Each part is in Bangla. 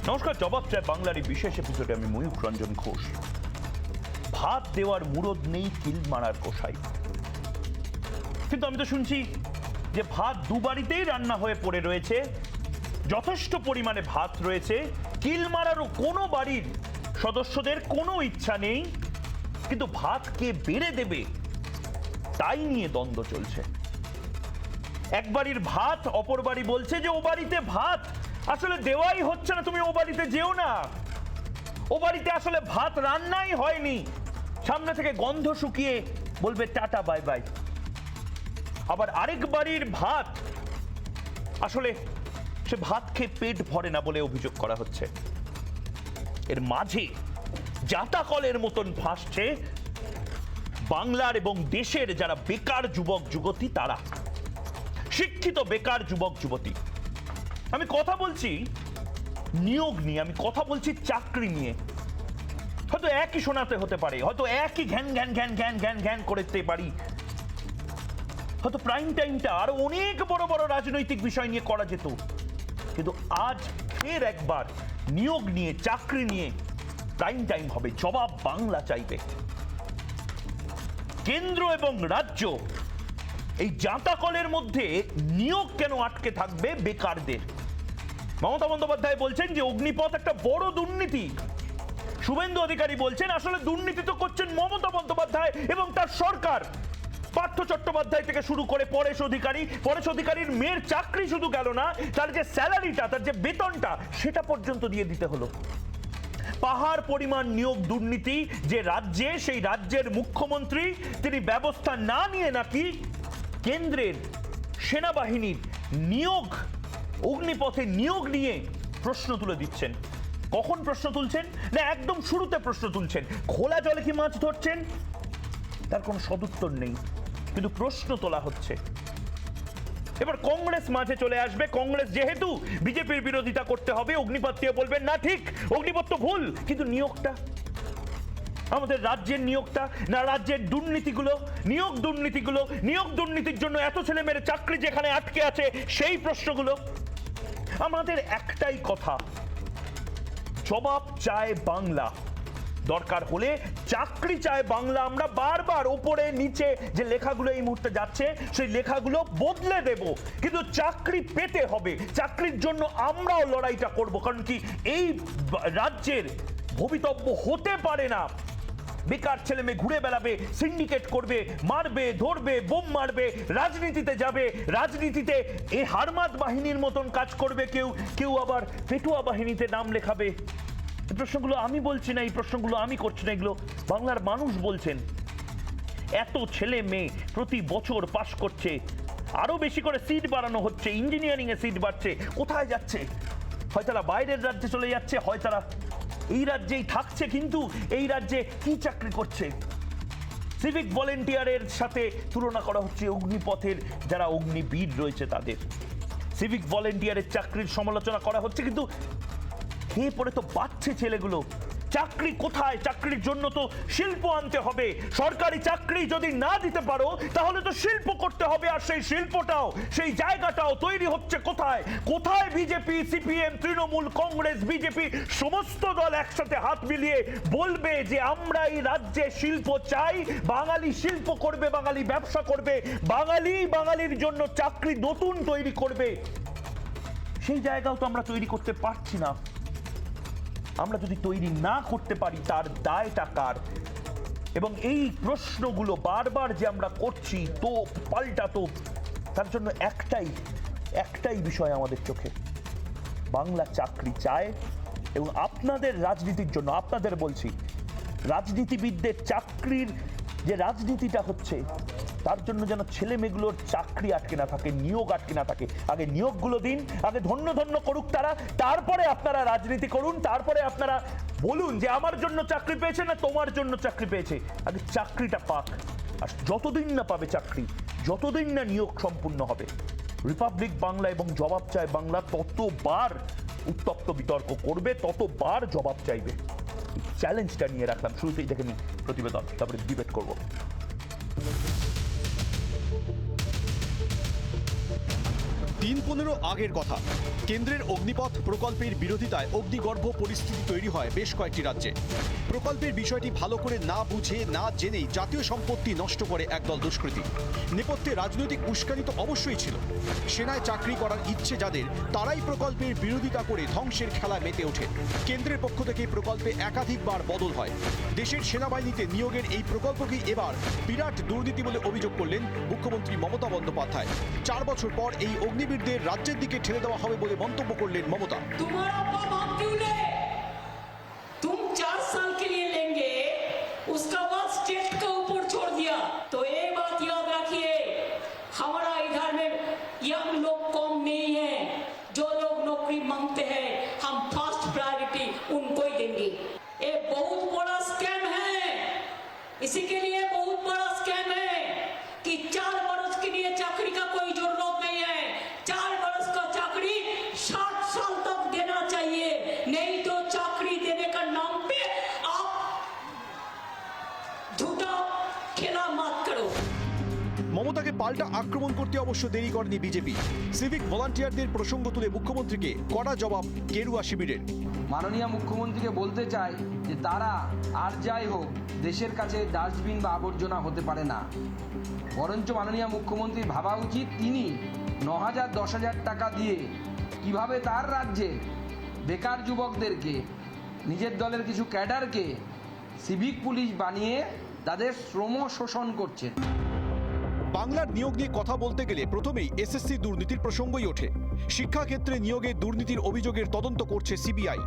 নমস্কার, জবাব চাই বাংলার এই বিশেষ এপিসোডে আমি ময়ূখ রঞ্জন ঘোষ। ভাত দেওয়ার মুরদ নেই, কিল মারার কষাই। কিন্তু আমি তো শুনছি যে ভাত দুবারিতেই রান্না হয়ে পড়ে রয়েছে, যথেষ্ট পরিমাণে ভাত রয়েছে, কিল মারারও কোনো বাড়ির সদস্যদের কোনো ইচ্ছা নেই, কিন্তু ভাত কে বেড়ে দেবে তাই নিয়ে দ্বন্দ্ব চলছে। এক বাড়ির ভাত, অপর বাড়ি বলছে যে ও বাড়িতে ভাত আসলে দেওয়াই হচ্ছে না, তুমি ও বাড়িতে যেও না, ও বাড়িতে আসলে ভাত রান্নাই হয়নি, সামনে থেকে গন্ধ শুকিয়ে বলবে টাটা বাই বাই। আবার আরেক বাড়ির ভাত আসলে সে ভাত খেয়ে পেট ভরে না বলে অভিযোগ করা হচ্ছে। এর মাঝে জাতাকলের মতন ভাসছে বাংলার এবং দেশের যারা বেকার যুবক যুবতী, তারা শিক্ষিত বেকার যুবক যুবতী। আমি কথা বলছি নিয়োগ নিয়ে, আমি কথা বলছি চাকরি নিয়ে। হয়তো একই শোনাতে হতে পারে, হয়তো একই ঘ্যান ঘ্যান ঘ্যান ঘ্যান ঘ্যান ঘ্যান করতে পারি, হয়তো প্রাইম টাইমটা আরো অনেক বড় বড় রাজনৈতিক বিষয় নিয়ে করা যেত, কিন্তু আজ ফের একবার নিয়োগ নিয়ে, চাকরি নিয়ে প্রাইম টাইম হবে। জবাব বাংলা চাইবে। কেন্দ্র এবং রাজ্য এই জাঁতাকলের মধ্যে নিয়োগ কেন আটকে থাকবে বেকারদের? মমতা বন্দ্যোপাধ্যায় বলছেন যে অগ্নিপথ একটা বড় দুর্নীতি। শুভেন্দু অধিকারী বলছেন আসলে দুর্নীতি তো করছেন মমতা বন্দ্যোপাধ্যায় এবং তার সরকার। পার্থ চট্টোপাধ্যায় থেকে শুরু করে পরেশ অধিকারীর মেয়ের চাকরি শুধু গেল না, তার যে স্যালারিটা, তার যে বেতনটা, সেটা পর্যন্ত দিয়ে দিতে হলো। পাহাড় পরিমাণ নিয়োগ দুর্নীতি যে রাজ্যে, সেই রাজ্যের মুখ্যমন্ত্রী তিনি ব্যবস্থা না নিয়ে নাকি কেন্দ্রের সেনাবাহিনীর নিয়োগ, অগ্নিপথে নিয়োগ নিয়ে প্রশ্ন তুলে দিচ্ছেন। কখন প্রশ্ন তুলছেন? না, একদম শুরুতে প্রশ্ন তুলছেন। খোলা জলে কি মাছ ধরছেন, তার কোনো সদুত্তর নেই, কিন্তু প্রশ্ন তোলা হচ্ছে। এবার কংগ্রেস মাঝে চলে আসবে। কংগ্রেস যেহেতু বিজেপির বিরোধিতা করতে হবে, অগ্নিপথ দিয়ে বলবেন না ঠিক, অগ্নিপথ তো ভুল, কিন্তু নিয়োগটা, আমাদের রাজ্যের নিয়োগটা, না রাজ্যের দুর্নীতিগুলো, নিয়োগ দুর্নীতির জন্য এত ছেলে মেয়ের চাকরি যেখানে আটকে আছে, সেই প্রশ্নগুলো। আমাদের একটাই কথা, জবাব চায় বাংলা। দরকার হলে চাকরি চায় বাংলা। আমরা বারবার ওপরে নিচে যে লেখাগুলো এই মুহূর্তে যাচ্ছে, সেই লেখাগুলো বদলে দেব, কিন্তু চাকরি পেতে হবে। চাকরির জন্য আমরাও লড়াইটা করব, কারণ কি এই রাজ্যের ভবিতব্য হতে পারে না বেকার ছেলে মেয়ে ঘুরে বেড়াবে, সিন্ডিকেট করবে, মারবে, ধরবে, বোম মারবে, রাজনীতিতে যাবে, রাজনীতিতে এই হারমাদ বাহিনীর মতন কাজ করবে, কেউ আবার পেটুয়া বাহিনীতে নাম লেখাবে। এই প্রশ্নগুলো আমি বলছি না, এই প্রশ্নগুলো আমি করছি না, এগুলো বাংলার মানুষ বলছেন। এত ছেলে মেয়ে প্রতি বছর পাশ করছে, আরো বেশি করে সিট বাড়ানো হচ্ছে, ইঞ্জিনিয়ারিং এ সিট বাড়ছে, কোথায় যাচ্ছে? হয় তারা বাইরের রাজ্যে চলে যাচ্ছে, হয় তারা এই রাজ্যেই থাকছে, কিন্তু এই রাজ্যে কি চাকরি করছে? সিভিক ভলেন্টিয়ারের সাথে তুলনা করা হচ্ছে অগ্নিপথের যারা অগ্নিবীর রয়েছে তাদের। সিভিক ভলেন্টিয়ারের চাকরির সমালোচনা করা হচ্ছে, কিন্তু খেয়ে পড়ে তো বাচ্চে ছেলেগুলো। চাকরি কোথায়? চাকরির জন্য তো শিল্প আনতে হবে। সরকারি চাকরি যদি না দিতে পারো, তাহলে তো শিল্প করতে হবে, আর সেই শিল্পটাও, সেই জায়গাটাও তৈরি হচ্ছে কোথায়? কোথায় BJP, CPM, Trinamool, Congress, BJP সমস্ত দল একসাথে হাত মিলিয়ে বলবে যে আমরা এই রাজ্যে শিল্প চাই, বাঙালি শিল্প করবে, বাঙালি ব্যবসা করবে, বাঙালির জন্য চাকরি নতুন তৈরি করবে? সেই জায়গাও তো আমরা তৈরি করতে পারছি না। আমরা যদি তৈরি না করতে পারি, তার দায়টা কার? এবং এই প্রশ্নগুলো বারবার যে আমরা করছি, তো পাল্টা তো, তার জন্য একটাই বিষয় আমাদের চোখে, বাংলা চাকরি চায়। এবং আপনাদের রাজনীতির জন্য, আপনাদের বলছি, রাজনীতিবিদদের চাকরির যে রাজনীতিটা হচ্ছে, তার জন্য যেন ছেলে মেয়েগুলোর চাকরি আটকে না থাকে, নিয়োগ আটকে না থাকে। আগে নিয়োগগুলো দিন, আগে ধন্য ধন্য করুক তারা, তারপরে আপনারা রাজনীতি করুন, তারপরে আপনারা বলুন যে আমার জন্য চাকরি পেয়েছে না তোমার জন্য চাকরি পেয়েছে। আগে চাকরিটা পাক, আর যতদিন না পাবে চাকরি, যতদিন না নিয়োগ সম্পূর্ণ হবে, রিপাবলিক বাংলা এবং জবাব চায় বাংলা ততবার উত্তপ্ত বিতর্ক করবে, ততবার জবাব চাইবে। চ্যালেঞ্জটা নিয়ে রাখলাম, শুরুতেই দেখে নিই প্রতিবেদন, তারপরে ডিবেট করবো। 3-15 আগের কথা। কেন্দ্রের অগ্নিপথ প্রকল্পের বিরোধিতায় অগ্নিগর্ভ পরিস্থিতি তৈরি হয় বেশ কয়েকটি রাজ্যে। প্রকল্পের বিষয়টি ভালো করে না বুঝে না জেনেই জাতীয় সম্পত্তি নষ্ট করে একদল দুষ্কৃতী। নেপথ্যে রাজনৈতিক উস্কানি তো অবশ্যই ছিল। সেনায় চাকরি করার ইচ্ছে যাদের, তারাই প্রকল্পের বিরোধিতা করে ধ্বংসের খেলায় মেতে ওঠে। কেন্দ্রের পক্ষ থেকে প্রকল্পে একাধিকবার বদল হয়। দেশের সেনাবাহিনীতে নিয়োগের এই প্রকল্পকেই এবার বিরাট দুর্নীতি বলে অভিযোগ করলেন মুখ্যমন্ত্রী মমতা বন্দ্যোপাধ্যায়। 4 বছর পর এই অগ্নিবীরদের রাজ্যের দিকে ঠেলে দেওয়া হবে বলে মন্তব্য করলেন মমতা। तुम्हारा बाप क्यों ले? तुम 4 साल के लिए लेंगे, उसका बाद स्टेट के ऊपर छोड़ दिया। तो ये बात याद रखिए, हमारा इधर में यंग लोग कम नहीं है। जो लोग नौकरी मांगते हैं, हम फर्स्ट प्रायोरिटी उनको ही देंगे। ये बहुत बड़ा स्कैम है। इसी के लिए बहुत बड़ा स्कैम है कि 4 बरस के लिए चाकरी का कोई जरूरत नहीं है। 4 बरस का चाकरी 60 साल तक देना चाहिए, नहीं तो चाकरी देने का नाम पे आप झूठा खेला मत करो। মমতাকে পাল্টা আক্রমণ করতে অবশ্য দেরি করেনি বিজেপি। সিভিক ভলান্টিয়ারদের প্রসঙ্গ তুলে মুখ্যমন্ত্রীকে কড়া জবাব গেরুয়া শিবিরের। মাননীয় মুখ্যমন্ত্রীকে বলতে চাই যে তারা আর যাই হোক দেশের কাছে ডাস্টবিন বা আবর্জনা হতে পারে না। বরঞ্চ মাননীয় মুখ্যমন্ত্রীর ভাবা উচিত তিনি 9,000-10,000 টাকা দিয়ে কিভাবে তার রাজ্যে বেকার যুবকদেরকে, নিজের দলের কিছু ক্যাডারকে সিভিক পুলিশ বানিয়ে তাদের শ্রম শোষণ করছেন। বাংলার নিয়োগ নিয়ে কথা বলতে গেলে প্রথমেই এসএসসি দুর্নীতির প্রসঙ্গই ওঠে। শিক্ষাক্ষেত্রে নিয়োগে দুর্নীতির অভিযোগের তদন্ত করছে সিবিআই।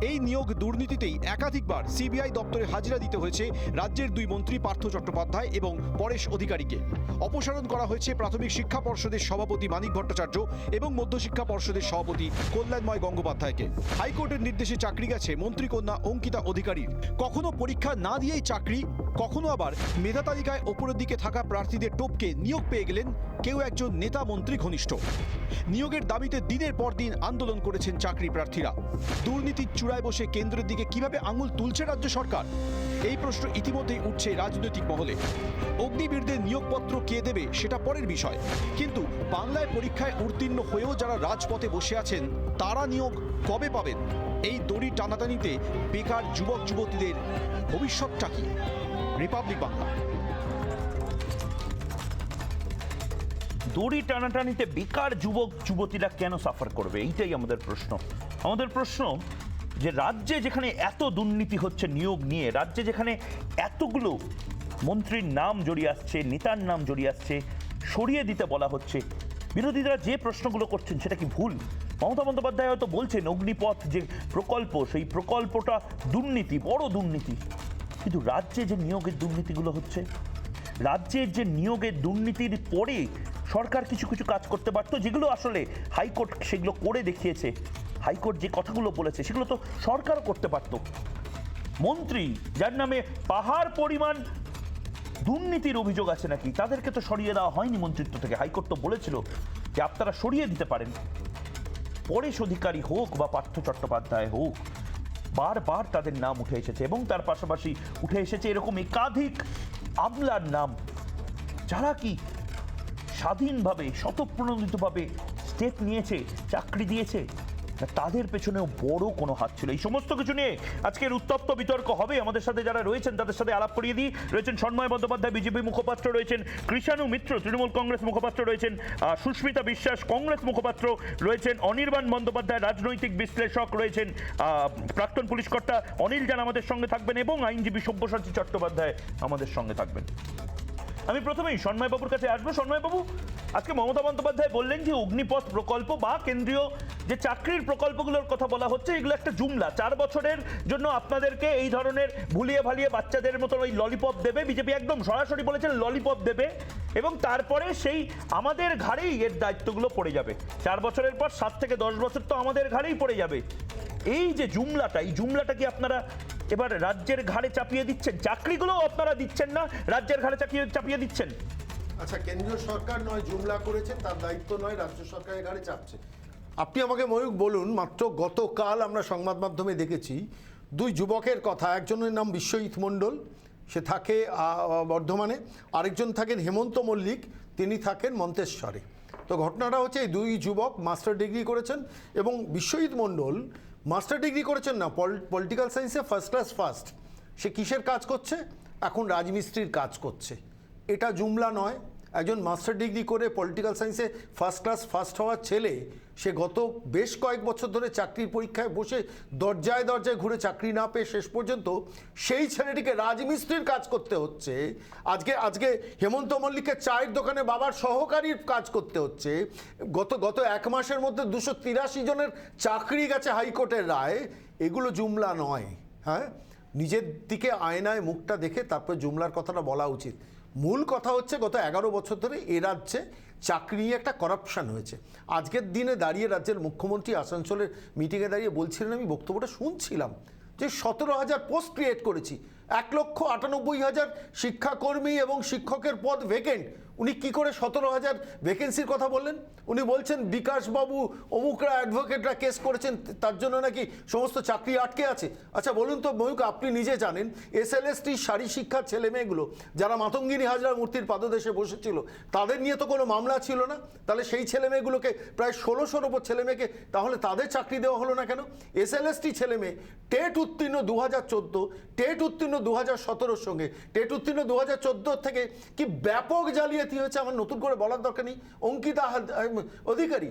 এই নিয়োগ দুর্নীতিতেই একাধিকবার সিবিআই দপ্তরে হাজিরা দিতে হয়েছে রাজ্যের 2 মন্ত্রী পার্থ চট্টোপাধ্যায় এবং পরেশ অধিকারীকে। অপসারণ করা হয়েছে প্রাথমিক শিক্ষা পর্ষদের সভাপতি মানিক ভট্টাচার্য এবং মধ্যশিক্ষা পর্ষদের সভাপতি কল্যাণময় গঙ্গোপাধ্যায়কে। হাইকোর্টের নির্দেশে চাকরি গেছে মন্ত্রীকন্যা অঙ্কিতা অধিকারীর। কখনো পরীক্ষা না দিয়েই চাকরি, কখনো আবার মেধা তালিকায় ওপরের দিকে থাকা প্রার্থীদের টপকে নিয়োগ পেয়ে গেলেন কেউ একজন নেতা মন্ত্রী ঘনিষ্ঠ। নিয়োগের দাবিতে দিনের পর দিন আন্দোলন করেছেন চাকরি প্রার্থীরা। দুর্নীতির চূড়ায় বসে কেন্দ্রের দিকে কিভাবে আঙুল তুলছে রাজ্য সরকার, এই প্রশ্ন ইতিমধ্যেই উঠছে রাজনৈতিক মহলে। অগ্নিবীরদের নিয়োগপত্র কে দেবে সেটা পরের বিষয়, কিন্তু বাংলায় পরীক্ষায় উত্তীর্ণ হয়েও যারা রাজপথে বসে আছেন তারা নিয়োগ কবে পাবেন? এই দড়ি টানাটানিতে বেকার যুবক যুবতীদের ভবিষ্যৎটা কি? রিপাবলিক বাংলা। দড়ি টানাটানিতে বেকার যুবক যুবতীরা কেন সাফার করবে, এইটাই আমাদের প্রশ্ন। আমাদের প্রশ্ন যে রাজ্যে যেখানে এত দুর্নীতি হচ্ছে নিয়োগ নিয়ে, রাজ্যে যেখানে এতগুলো মন্ত্রীর নাম জড়িয়ে আসছে, নেতার নাম জড়িয়ে আসছে, সরিয়ে দিতে বলা হচ্ছে, বিরোধীরা যে প্রশ্নগুলো করছেন সেটা কি ভুল? মমতা বন্দ্যোপাধ্যায় হয়তো বলছেন অগ্নিপথ যে প্রকল্প, সেই প্রকল্পটা দুর্নীতি, বড় দুর্নীতি, কিন্তু রাজ্যে যে নিয়োগের দুর্নীতিগুলো হচ্ছে, রাজ্যের যে নিয়োগের দুর্নীতির পরে সরকার কিছু কিছু কাজ করতে পারতো, যেগুলো আসলে হাইকোর্ট সেগুলো করে দেখিয়েছে। হাইকোর্ট যে কথাগুলো বলেছে সেগুলো তো সরকারও করতে পারত। মন্ত্রী যার নামে পাহাড় পরিমাণ দুর্নীতির অভিযোগ আছে নাকি, তাদেরকে তো সরিয়ে দেওয়া হয়নি মন্ত্রিত্ব থেকে। হাইকোর্ট তো বলেছিল যে আপনারা সরিয়ে দিতে পারেন। পরেশ অধিকারী হোক বা পার্থ চট্টোপাধ্যায় হোক, বারবার তাদের নাম উঠে এসেছে এবং তার পাশাপাশি উঠে এসেছে এরকম একাধিক আমলার নাম, যারা কি স্বাধীনভাবে স্বতঃপ্রণোদিতভাবে স্টেপ নিয়েছে, চাকরি দিয়েছে, তাদের পেছনেও বড় কোনো হাত ছিল। এই সমস্ত কিছু নিয়ে আজকের উত্তপ্ত বিতর্ক হবে। আমাদের সাথে যারা রয়েছেন তাদের সাথে আলাপ করিয়ে দিই। রয়েছেন সন্ময় বন্দ্যোপাধ্যায়, বিজেপি মুখপাত্র, রয়েছেন কৃষাণু মিত্র, তৃণমূল কংগ্রেস মুখপাত্র, রয়েছেন সুস্মিতা বিশ্বাস, কংগ্রেস মুখপাত্র, রয়েছেন অনির্বাণ বন্দ্যোপাধ্যায়, রাজনৈতিক বিশ্লেষক, রয়েছেন প্রাক্তন পুলিশ কর্তা অনিল জান আমাদের সঙ্গে থাকবেন এবং আইনজীবী সব্যসাচী চট্টোপাধ্যায় আমাদের সঙ্গে থাকবেন। আমি প্রথমেই সন্ময়বাবুর কাছে আসবো। সন্ময়বাবু, আজকে মমতা বন্দ্যোপাধ্যায় বললেন যে অগ্নিপথ প্রকল্প বা কেন্দ্রীয় যে চাকরির প্রকল্পগুলোর কথা বলা হচ্ছে এগুলো একটা জুমলা, 4 বছরের জন্য আপনাদেরকে এই ধরনের ভুলিয়ে ভালিয়ে বাচ্চাদের মতো ওই ললিপপ দেবে। বিজেপি একদম সরাসরি বলেছেন ললিপপ দেবে এবং তারপরে সেই আমাদের ঘাড়েই এর দায়িত্বগুলো পড়ে যাবে। 4 বছরের পর 7 থেকে 10 বছর তো আমাদের ঘাড়েই পড়ে যাবে। এই যে জুমলাটা, এই জুমলাটা কি আপনারা এবার রাজ্যের ঘাড়ে চাপিয়ে দিচ্ছেন? চাকরিগুলোও আপনারা দিচ্ছেন না, রাজ্যের ঘাড়ে চাপিয়ে দিচ্ছেন। আচ্ছা, কেন্দ্রীয় সরকার নয় জুমলা করেছে, তার দায়িত্ব নয় রাজ্য সরকারের ঘাড়ে চাপছে। আপনি আমাকে ময়ূক বলুন, মাত্র গতকাল আমরা সংবাদ মাধ্যমে দেখেছি 2 যুবকের কথা। একজনের নাম বিশ্বজিৎ মণ্ডল, সে থাকে বর্ধমানে, আরেকজন থাকেন হেমন্ত মল্লিক, তিনি থাকেন মন্তেশ্বরে। তো ঘটনাটা হচ্ছে এই দুই যুবক মাস্টার ডিগ্রি করেছেন এবং বিশ্বজিৎ মণ্ডল মাস্টার ডিগ্রি করেছেন না, পলিটিক্যাল সায়েন্সে ফার্স্ট ক্লাস ফার্স্ট। সে কিসের কাজ করছে? এখন রাজমিস্ত্রির কাজ করছে। এটা জুমলা নয়। একজন মাস্টার ডিগ্রি করে পলিটিক্যাল সায়েন্সে ফার্স্ট ক্লাস ফার্স্ট হওয়ার ছেলে, সে গত বেশ কয়েক বছর ধরে চাকরির পরীক্ষায় বসে দরজায় দরজায় ঘুরে চাকরি না পেয়ে শেষ পর্যন্ত সেই ছেলেটিকে রাজমিস্ত্রির কাজ করতে হচ্ছে। আজকে হেমন্ত মল্লিকের চায়ের দোকানে বাবার সহকারীর কাজ করতে হচ্ছে। গত এক মাসের মধ্যে 283 জনের চাকরি গেছে হাইকোর্টের রায়। এগুলো জুমলা নয়। হ্যাঁ, নিজের দিকে আয়নায় মুখটা দেখে তারপর জুমলার কথাটা বলা উচিত। মূল কথা হচ্ছে গত 11 বছর ধরে এ রাজ্যে চাকরি নিয়ে একটা করাপশন হয়েছে। আজকের দিনে দাঁড়িয়ে রাজ্যের মুখ্যমন্ত্রী আসানসোলের মিটিংয়ে দাঁড়িয়ে বলছিলেন, আমি বক্তব্যটা শুনছিলাম, যে 17,000 পোস্ট ক্রিয়েট করেছি, 1,98,000 শিক্ষাকর্মী এবং শিক্ষকের পদ ভেকেন্ট। উনি কি করে 17,000 ভ্যাকেন্সির কথা বললেন? উনি বলছেন বিকাশবাবু অমুকরা অ্যাডভোকেটরা কেস করেছেন, তার জন্য নাকি সমস্ত চাকরি আটকে আছে। আচ্ছা বলুন তো ময়ূক, আপনি নিজে জানেন SLST শারী শিক্ষার ছেলে মেয়েগুলো যারা মাতঙ্গিনী হাজরা মূর্তির পাদদেশে বসেছিল, তাদের নিয়ে তো কোনো মামলা ছিল না। তাহলে সেই ছেলে মেয়েগুলোকে প্রায় 1600-র ওপর ছেলে মেয়েকে তাহলে তাদের চাকরি দেওয়া হলো না কেন? SLST ছেলে মেয়ে টেট উত্তীর্ণ 2014, টেট উত্তীর্ণ 2017-র সঙ্গে টেট উত্তীর্ণ 2014 থেকে কি ব্যাপক জালিয়াতি হয়েছে আমার নতুন করে বলার দরকার নেই। অঙ্কিতা অধিকারী,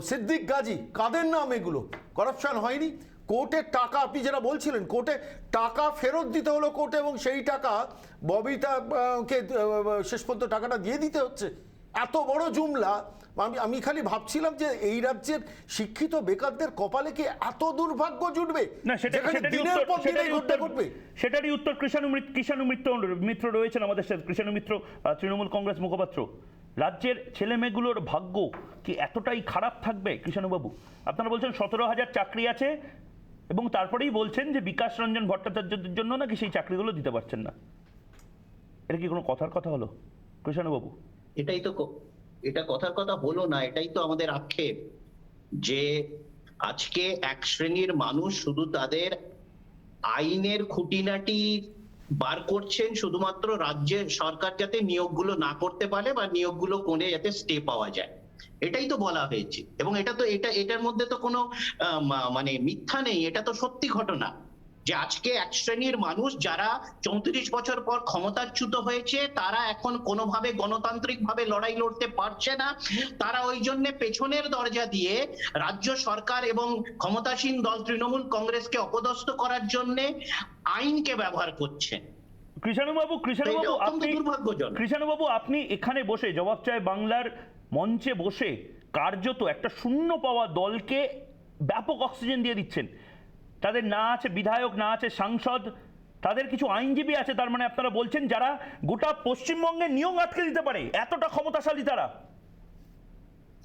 সিদ্দিক গাজী, কাদের নাম এগুলো? করাপশন হয়নি? কোর্টের টাকা, আপনি যেটা বলছিলেন, কোর্টে টাকা ফেরত দিতে হলো কোর্টে, এবং সেই টাকা ববিতাকে শেষ পর্যন্ত টাকাটা দিয়ে দিতে হচ্ছে। এত বড় জুমলা। আমি খালি ভাবছিলাম যে এই রাজ্যের শিক্ষিত বেকারদের কপালে কি এত দুর্ভাগ্য জুটবে না, সেটারই উত্তর কৃষাণু মিত্র রয়েছেন আমাদের সাথে। কৃষাণু মিত্র, তৃণমূল কংগ্রেস মুখপাত্র। রাজ্যের ছেলেমেয়েগুলোর ভাগ্য কি এতটাই খারাপ থাকবে কৃষাণুবাবু? আপনারা বলছেন 17,000 চাকরি আছে এবং তারপরেই বলছেন যে বিকাশ রঞ্জন ভট্টাচার্যের জন্য নাকি সেই চাকরিগুলো দিতে পারছেন না। এটা কি কোনো কথার কথা হলো কৃষাণুবাবু? এটা কথার কথা হলো না, এটাই তো আমাদের আক্ষেপ, যে আজকে এক শ্রেণীর মানুষ শুধু তাদের আইনের খুঁটিনাটি বার করছেন শুধুমাত্র রাজ্যের সরকার যাতে নিয়োগগুলো না করতে পারে বা নিয়োগগুলো করে যাতে স্টে পাওয়া যায়, এটাই তো বলা হয়েছে। এবং এটার মধ্যে তো কোনো মানে মিথ্যা নেই, এটা তো সত্যি ঘটনা, যে আজকে এক শ্রেণীর মানুষ যারা 34 বছর পর ক্ষমতাচ্যুত হয়েছে, তারা এখন কোনোভাবে গণতান্ত্রিক ভাবে লড়াই লড়তে পারছে না। তারা ওই জন্য পেছনের দরজা দিয়ে রাজ্য সরকার এবং ক্ষমতাসীন দল তৃণমূল কংগ্রেসকে অপদস্থ করার জন্য আইনকে ব্যবহার করছে। কৃষাণুবাবু, আপনি এখানে বসে জবাব চায় বাংলার মঞ্চে বসে কার্যত একটা শূন্য পাওয়া দলকে ব্যাপক অক্সিজেন দিয়ে দিচ্ছেন। তাদের না আছে বিধায়ক, না আছে সাংসদ, তাদের কিছু আইনজীবী আছে। তার মানে আপনারা বলছেন যারা গোটা পশ্চিমবঙ্গে নিয়োগ আটকে দিতে পারে, এতটা ক্ষমতাশালী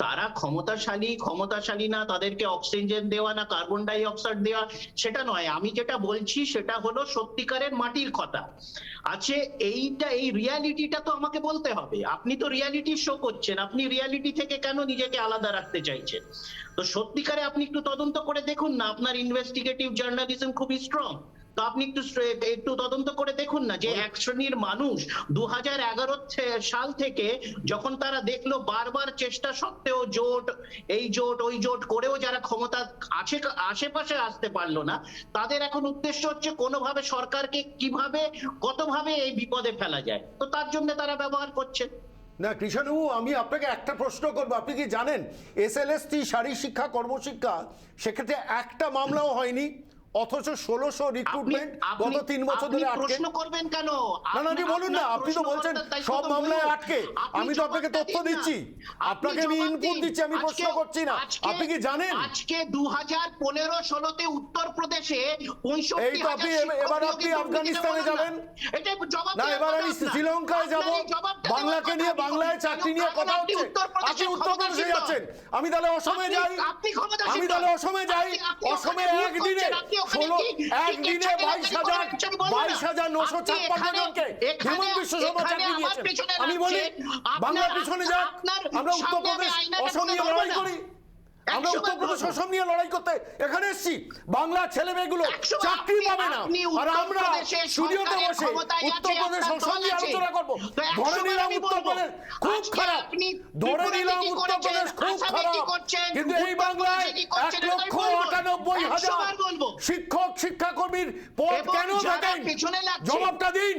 তারা ক্ষমতাশালী না, তাদেরকে অক্সিজেন দেওয়া না কার্বন ডাই অক্সাইড দেওয়া সেটা নয়। আমি যেটা বলছি সেটা হলো সত্যিকারের মাটির কথা আছে। এই রিয়ালিটিটা তো আমাকে বলতে হবে। আপনি তো রিয়ালিটি শো করছেন, আপনি রিয়ালিটি থেকে কেন নিজেকে আলাদা রাখতে চাইছেন? তো সত্যিকারে আপনি একটু তদন্ত করে দেখুন না, আপনার ইনভেস্টিগেটিভ জার্নালিজম খুবই স্ট্রং, তো আপনি একটু তদন্ত করে দেখুন না যে এক শ্রেণীর মানুষ 2011 সাল থেকে যখন তারা দেখলো বারবার চেষ্টা সত্ত্বেও এই জোট ওই জোট করেও যারা ক্ষমতা আশেপাশে আসতে পারলো না, তাদের এখন উদ্দেশ্য হচ্ছে কোনোভাবে সরকারকে কিভাবে কতভাবে এই বিপদে ফেলা যায়, তো তার জন্য তারা ব্যবহার করছে। না কৃষাণবাবু, আমি আপনাকে একটা প্রশ্ন করবো। আপনি কি জানেন SLST শারী শিক্ষা কর্মশিক্ষা সেক্ষেত্রে একটা মামলাও হয়নি, অথচ 1600 রিক্রুটমেন্ট গত 3 বছর ধরে আটকে? প্রশ্ন করবেন কেন? না বলুন না, আপনি তো বলছেন সব মামলায় আটকে। আমি তো আপনাকে তথ্য দিচ্ছি, আপনাকে আমি ইনপুট দিচ্ছি, আমি প্রশ্ন করছি না। আপনি কি জানেন আজকে 2015-16তে উত্তরপ্রদেশে 65,000 এবার আপনি আফগানিস্তানে যাবেন না, এবার আমি শ্রীলঙ্কায় যাব, বাংলাকে নিয়ে, বাংলায় চাকরি নিয়ে কথা হচ্ছে, আপনি উত্তরপ্রদেশে যাচ্ছেন। আমি তাহলে অসমে যাই, অসমে একদিনে 22,956 জনকে হিমন্ত বিশ্ব শর্মা চাকরি দিয়েছেন। আমি বলি বাংলার পিছনে যাক, আমরা উত্তরপ্রদেশ অসম নিয়ে লড়াই করি। আমরা 100 বার উত্তরপ্রদেশ ধরবো। অসম নিয়ে লড়াই করতে এখানে এসেছি। বাংলা ছেলে মেয়েগুলো 100 বার চাকরি আপনি- পাবে না, আপনি আর আমরা উত্তরপ্রদেশে স্টুডিওতে সরকারের বসে ক্ষমতায় আছে, উত্তরপ্রদেশ আপনার অসম দল নিয়ে আছে। আলোচনা করবো। তো 100 ধরে বার নিলাম আমি বলবো, উত্তরপ্রদেশ খুব আজকে খারাপ, আপনি ধরে ত্রিপুরাতে নিলাম কি উত্তরপ্রদেশ করেছেন, খুব আসামে কি খারাপ, করছেন, কিন্তু এই বাংলায় উত্তরপ্রদেশে কি করছেন, 1,98,000 100 বার বলবো। শিক্ষক শিক্ষাকর্মীর পদ এবং কেন যারা থাকেন? পেছনে লাগছে, জবাবটা দিন।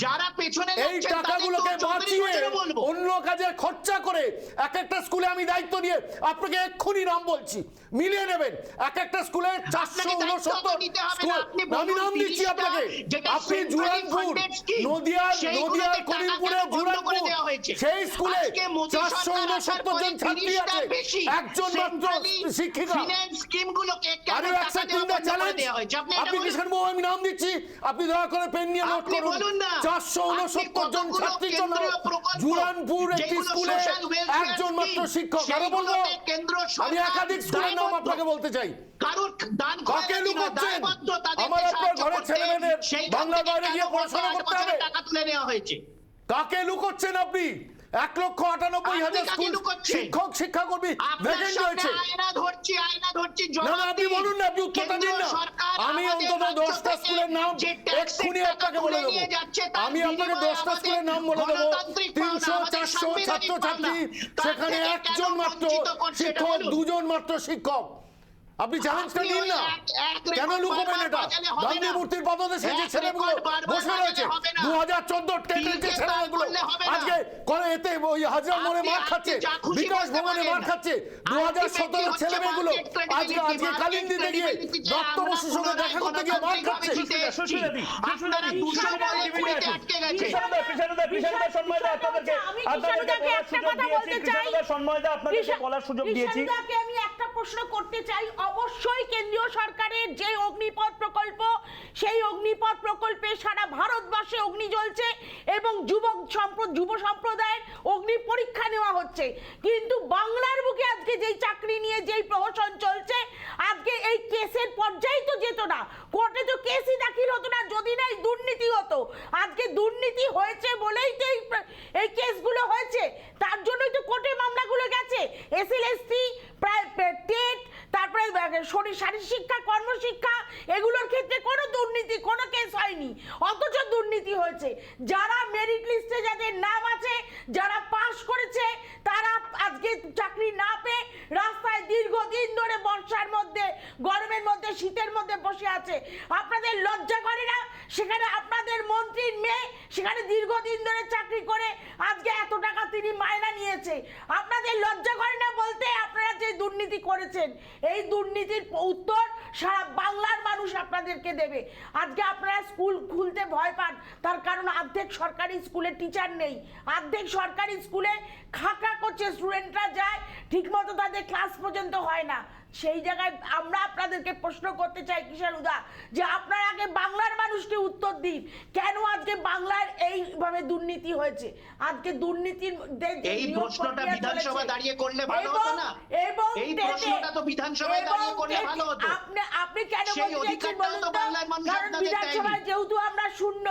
যারা পেছনে এই লাগছেন টাকাগুলোকে তাদের তো 34 বাঁচিয়ে বছরে বলবো। অন্য কাজে খরচা করে এক একটা স্কুলে আমি দায়িত্ব নিয়ে আপনাকে এক্ষুনি নাম বলছি, মিলিয়ে নেবেন। এক একটা স্কুলে আপনাকে দায়িত্ব 469 নিতে হবে না, স্কুল, আপনি আমি বলুন নাম দিচ্ছি 30টা আপনাকে। যেটা আপনি centrally জুরানপুর, funded scheme, নদিয়ার সেইগুলোতে টাকা করিমপুরে কেন বন্ধ করে জুরানপুর, দেওয়া হয়েছে? সেই স্কুলে আজকে মোদি সরকার আসার 469 জন পরে ছাত্রী 30টা আছে, বেশি একজন মাত্র centrally শিক্ষিকা। finance scheme-গুলোকে কেন আরে টাকা accepting দেওয়া the বন্ধ করে challenge? দেওয়া হয়েছে? আপনি এটা আপনি বলুন। কিষাণ বাবু, আমি নাম দিচ্ছি, আপনি দয়া করে পেন নিয়ে নোট আপনি করুন। বলুন না। 469 জন আপনি ছাত্রীর জন্য কেন্দ্রীয় প্রকল্প, জুরানপুর একটি যেগুলো স্কুলে social welfare একজন মাত্র scheme, শিক্ষক। আরো বলবো, সেইগুলোতে কেন্দ্র আমি সরকার একাধিক স্কুলের নাম দায়বদ্ধ। আপনাকে বলতে চাই। কারোর দান কাকে খয়রাতি নয়, লুকোচ্ছেন? দায়বদ্ধ তাদেরকে আমার আপনার সাহায্য ঘরের করতে। ছেলেমেয়েদের সেইখান বাংলার থেকে বাইরে গিয়ে কেন পড়াশোনা গত 8 করতে বছরে হবে? টাকা তুলে নেওয়া হয়েছে? কাকে লুকোচ্ছেন আপনি? 1,98,000 আপনি কাকে স্কুল লুকোচ্ছেন? শিক্ষক শিক্ষাকর্মী আপনার ভ্যাকেন্ট সামনে হয়েছে। আয়না ধরছি না জবাব না, আপনি দিন। বলুন না, আপনি উত্তরটা দিন কেন্দ্র না। সরকার আমি আমাদের অন্তত রাজ্য 10টা থেকে স্কুলের নাম যে ট্যাক্সের এক্ষুনি টাকা আপনাকে বলে তুলে দেবো। নিয়ে যাচ্ছে, তার আমি আপনাকে বিনিময়ে 10টা স্কুলের নাম বলে দেবো। গণতান্ত্রিক পাওনা, 300 আমাদের 400 সাংবিধানিক ছাত্রছাত্রী, পাওনা। তার সেখানে থেকে একজন কেন মাত্র বঞ্চিত করছে এটা শিক্ষক, বলুন। 2 জন মাত্র শিক্ষক। আপনি চ্যালেঞ্জটা আপনি নিন ওই না। এক কেন রেকর্ড লুকোবেন বারবার এটা? বাজালে হবে গান্ধী না। মূর্তির পাদদেশে যে এক ছেলেগুলো রেকর্ড বারবার বসে বাজালে রয়েছে, হবে না। 2014 টেটের যে তিলকে ছেলেগুলো তাক করলে হবে না। আজকে করে এতে ওই হাজার মোড়ে আপনি- মার আপনি খাচ্ছে, যা খুশি বিকাশ বলতে ভবনে পারেন। মার খাচ্ছে, 2017 Ultimately ছেলে মেয়েগুলো হচ্ছে market আজকে credibility, কালিন্দিতে গিয়ে market credibility দত্ত আমরা বসুর সঙ্গে দেখা করতে গিয়ে মার খাচ্ছে। আপনারা 200 বলে কুড়িতে আটকে গেছে। কৃষাণুদাকে আমি একটা প্রশ্ন করতে চাই। অবশ্যই কেন্দ্রীয় সরকারের যে অগ্নিপথ প্রকল্প, সেই অগ্নিপথ প্রকল্পে সারা ভারতবর্ষে অগ্নি জ্বলছে এবং যুব সম্প্রদায়ের অগ্নি পরীক্ষা নেওয়া হচ্ছে, কিন্তু বাংলার বুকে আজকে যেই চাকরি নিয়ে যেই প্রহসন চলছে, আজকে এই কেসের পর্যায়ে তো যেত না, কোর্টে তো কেসই দাখিল হতো না যদি না এই দুর্নীতি হতো। আজকে দুর্নীতি হয়েছে বলেই তো এই কেসগুলো হয়েছে, তার জন্যই তো কোর্টে মামলাগুলো গেছে। এসএলএসটি, টেট, তারপরে শারীরিক শিক্ষা, কর্মশিক্ষা, এগুলোর ক্ষেত্রে কোনো দুর্নীতি, কোনো কেস হয়নি, অথচ দুর্নীতি হয়েছে। যারা মেরিট লিস্টে যাদের নাম আছে, যারা পাস করেছে, তারা আজকে চাকরি না পেয়ে রাস্তায় দীর্ঘদিন ধরে বর্ষার মধ্যে, গরমের মধ্যে, শীতের মধ্যে বসে আছে। আপনাদের লজ্জা করে না? সেখানে আপনাদের মন্ত্রীর মেয়ে সেখানে দীর্ঘদিন ধরে চাকরি করে আজকে এত টাকা তিনি মায়না নিয়েছে। আপনাদের লজ্জা করে না বলতে? আপনারা যে দুর্নীতি করেছেন, এই দুর্নীতির উত্তর সারা বাংলার মানুষ আপনাদেরকে দেবে। আজকে আপনারা স্কুল খুলতে ভয় পান, তার কারণ অর্ধেক সরকারি স্কুলে টিচার নেই, অর্ধেক সরকারি স্কুলে খাকা করছে, স্টুডেন্টরা যায় ঠিকমতো, তাদের ক্লাস পর্যন্ত হয় না। সেই জায়গায় আমরা আপনাদেরকে প্রশ্ন করতে চাই কৃষাণুদা, যে আপনারা আগে বাংলার মানুষকে উত্তর দিন, কেন আজকে বাংলার এইভাবে দুর্নীতি হয়েছে? আজকে দুর্নীতির এই প্রশ্নটা বিধানসভা দাঁড়িয়ে করলে ভালো হতো না? এই প্রশ্নটা তো বিধানসভায় দাঁড়িয়ে করলে ভালো হতো। আপনি কেন সেই বলতে চাইছেন অধিকারটাও বলুন তো তো? বাংলার মানুষ কারণ আপনাদের বিধানসভায় দেয়নি। যেহেতু আমরা শূন্য,